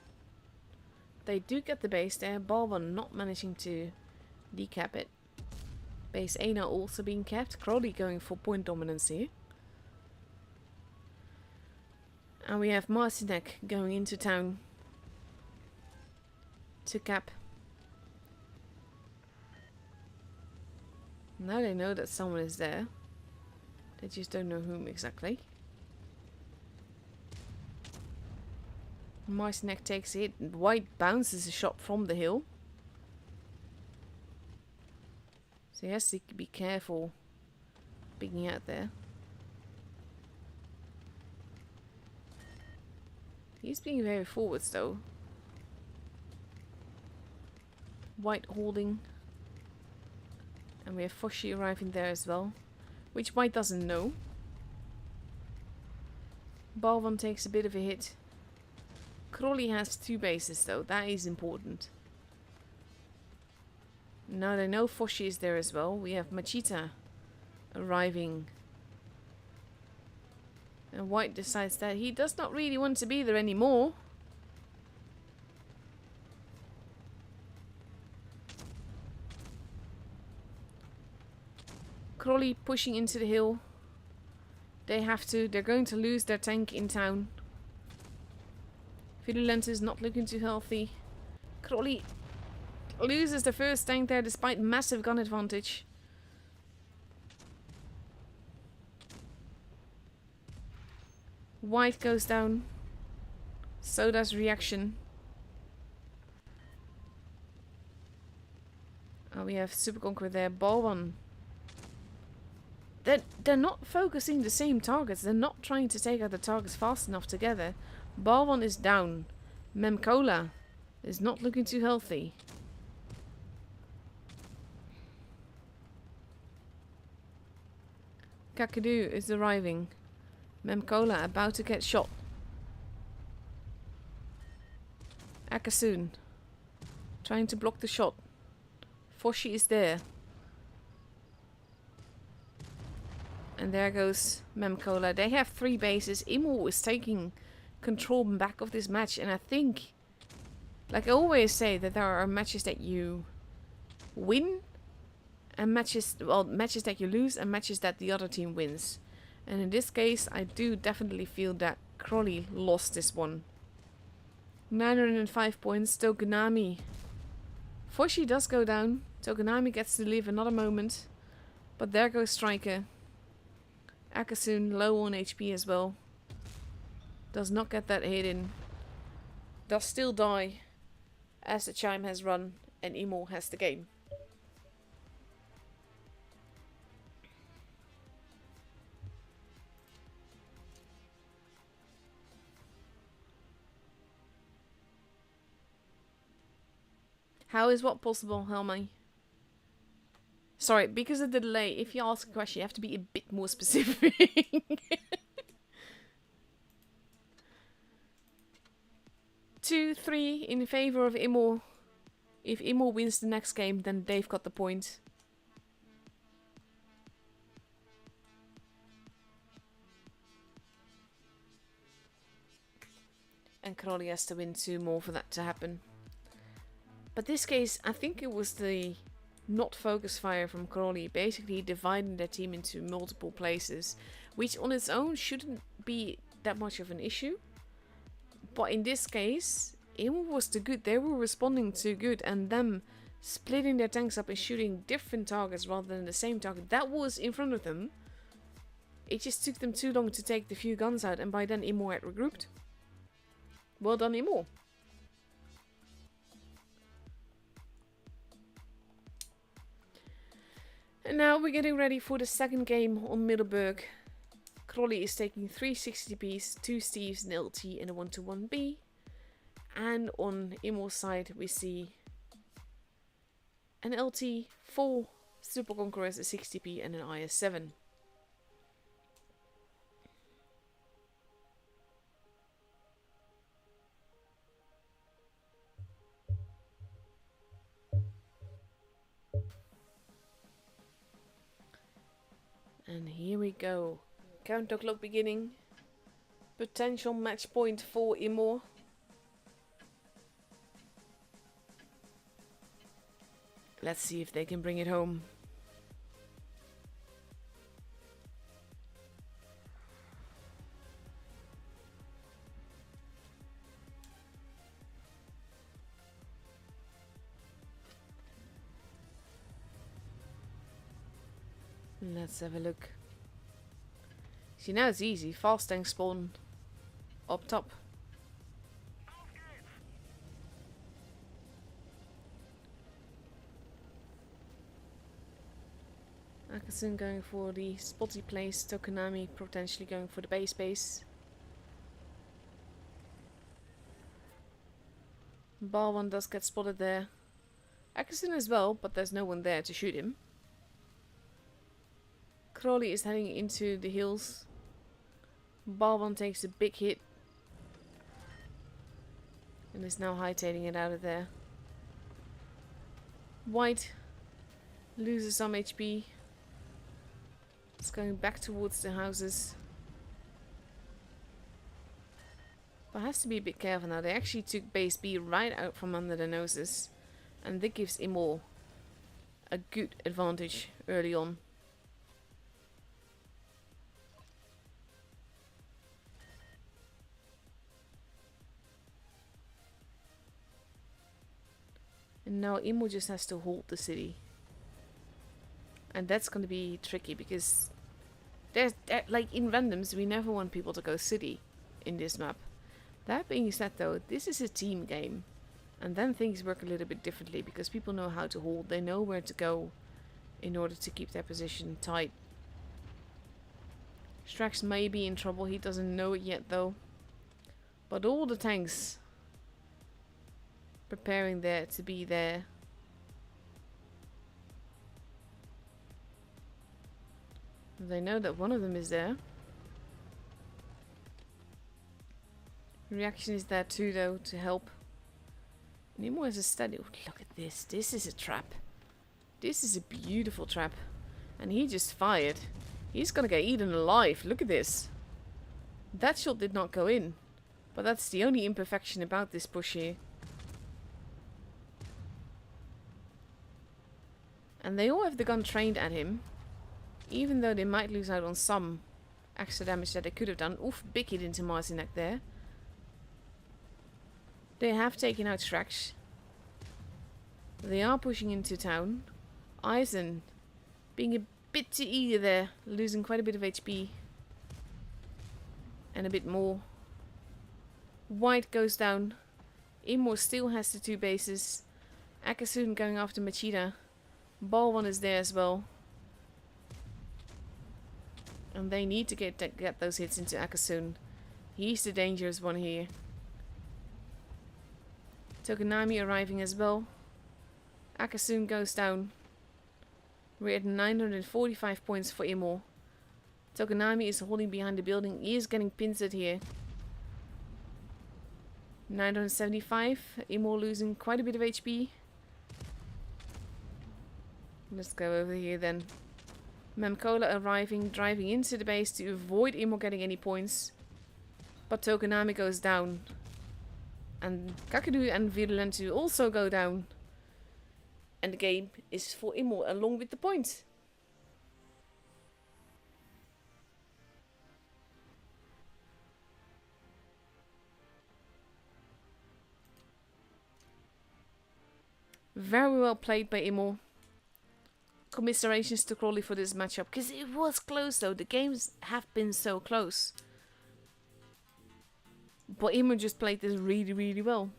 They do get the base there. Balvan not managing to decap it. Base A now also being kept. Crowley going for point dominance here. And we have Marcinek going into town to cap. Now they know that someone is there. They just don't know whom exactly. Marcinek takes it. White bounces a shot from the hill. So he has to be careful picking out there. He's being very forwards though. White holding. And we have Foshi arriving there as well. Which White doesn't know. Balvan takes a bit of a hit. Crowley has 2 bases though. That is important. Now they know Foshi is there as well. We have Machita arriving. And White decides that he does not really want to be there anymore. Crowley pushing into the hill. They have to. They're going to lose their tank in town. Virulent is not looking too healthy. Crowley loses the first tank there despite massive gun advantage. White goes down. So does Reaction. Oh, we have Super Conqueror there. Balvan. They're not focusing the same targets. They're not trying to take out the targets fast enough together. Balvan is down. Memcola is not looking too healthy. Kakadu is arriving. Memcola about to get shot. Akasun trying to block the shot. Foshi is there. And there goes Memcola. They have 3 bases. Immo is taking control back of this match. And I think, like I always say, that there are matches that you win. And matches that you lose. And matches that the other team wins. And in this case, I do definitely feel that Crowley lost this one. 905 points, Tokonami. Foshi does go down. Tokonami gets to live another moment. But there goes Striker. Akasun low on HP as well. Does not get that hit in. Does still die as the chime has run and Imo has the game. How is what possible, Helmi? Sorry, because of the delay, if you ask a question, you have to be a bit more specific. 2-3 in favor of Imo. If Imo wins the next game, then they've got the point. And Crowley has to win 2 more for that to happen. But this case, I think it was the not focus fire from Crowley, basically dividing their team into multiple places, which on its own shouldn't be that much of an issue. But in this case, Imo was too good. They were responding too good, and them splitting their tanks up and shooting different targets rather than the same target that was in front of them. It just took them too long to take the few guns out, and by then Imo had regrouped. Well done, Imo. And now we're getting ready for the second game on Middelburg. Crowley is taking 3 60Ps, 2 Steves, an LT and a 1-1B. And on Imo's side we see an LT, 4 Super Conquerors, a 60P and an IS-7. And here we go. Counter clock beginning. Potential match point for Imo. Let's see if they can bring it home. Let's have a look. See, now it's easy. Fast tank spawn up top. Akasun going for the spotty place. Tokonami potentially going for the base. Balwan does get spotted there. Akasun as well, but there's no one there to shoot him. Crowley is heading into the hills. Balwan takes a big hit. And is now hightailing it out of there. White loses some HP. It's going back towards the houses. But has to be a bit careful now. They actually took base B right out from under their noses. And that gives Imo a good advantage early on. And now Imo just has to hold the city. And that's going to be tricky because like in randoms, we never want people to go city in this map. That being said though, this is a team game. And then things work a little bit differently because people know how to hold. They know where to go in order to keep their position tight. Strax may be in trouble. He doesn't know it yet though. But all the tanks preparing there to be there. They know that one of them is there. Reaction is there too though to help. Nemo has a study. Oh, look at this. This is a trap. This is a beautiful trap. And he just fired. He's gonna get eaten alive. Look at this. That shot did not go in. But that's the only imperfection about this push here. And they all have the gun trained at him. Even though they might lose out on some extra damage that they could have done. Oof, big hit into Marzinek there. They have taken out Shrex. They are pushing into town. Eisen being a bit too eager there, losing quite a bit of HP. And a bit more. White goes down. Imor still has the 2 bases. Akasun going after Machida. Balwan is there as well. And they need to get those hits into Akasun. He's the dangerous one here. Tokonami arriving as well. Akasun goes down. We're at 945 points for Imor. Tokonami is holding behind the building. He is getting pincered here. 975. Imor losing quite a bit of HP. Let's go over here then. Memkola arriving, driving into the base to avoid Imor getting any points. But Tokonami goes down. And Kakadu and Virulentu also go down. And the game is for Imor along with the points. Very well played by Imor. Commiserations to Crawley for this matchup. Because it was close though. The games have been so close. But Imor just played this really, really well.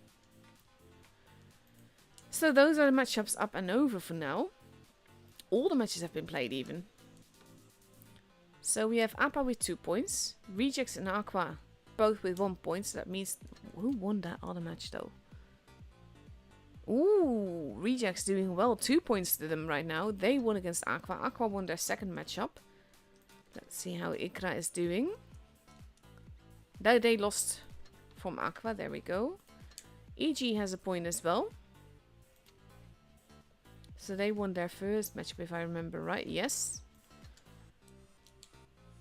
So those are the matchups up and over for now. All the matches have been played even. So we have Appa with 2 points. Rejects and Aqua both with 1 point. So that means... Who won that other match though? Ooh, Rejects doing well. 2 points to them right now. They won against Aqua. Aqua won their second matchup. Let's see how Ikra is doing. They lost from Aqua. There we go. EG has a point as well. So they won their first matchup if I remember right. Yes.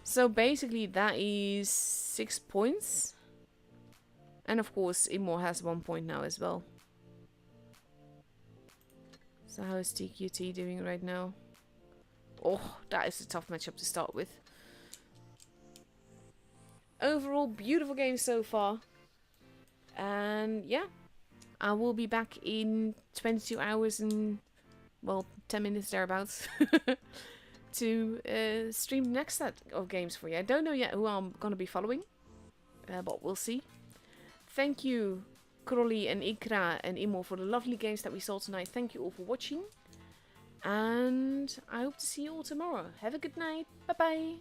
So basically that is 6 points. And of course Imor has 1 point now as well. So how is TQT doing right now? Oh, that is a tough matchup to start with. Overall, beautiful game so far. And yeah, I will be back in 22 hours and, well, 10 minutes thereabouts to stream the next set of games for you. I don't know yet who I'm going to be following, but we'll see. Thank you, Crowley and Ikra and Imor, for the lovely games that we saw tonight. Thank you all for watching. And I hope to see you all tomorrow. Have a good night. Bye-bye.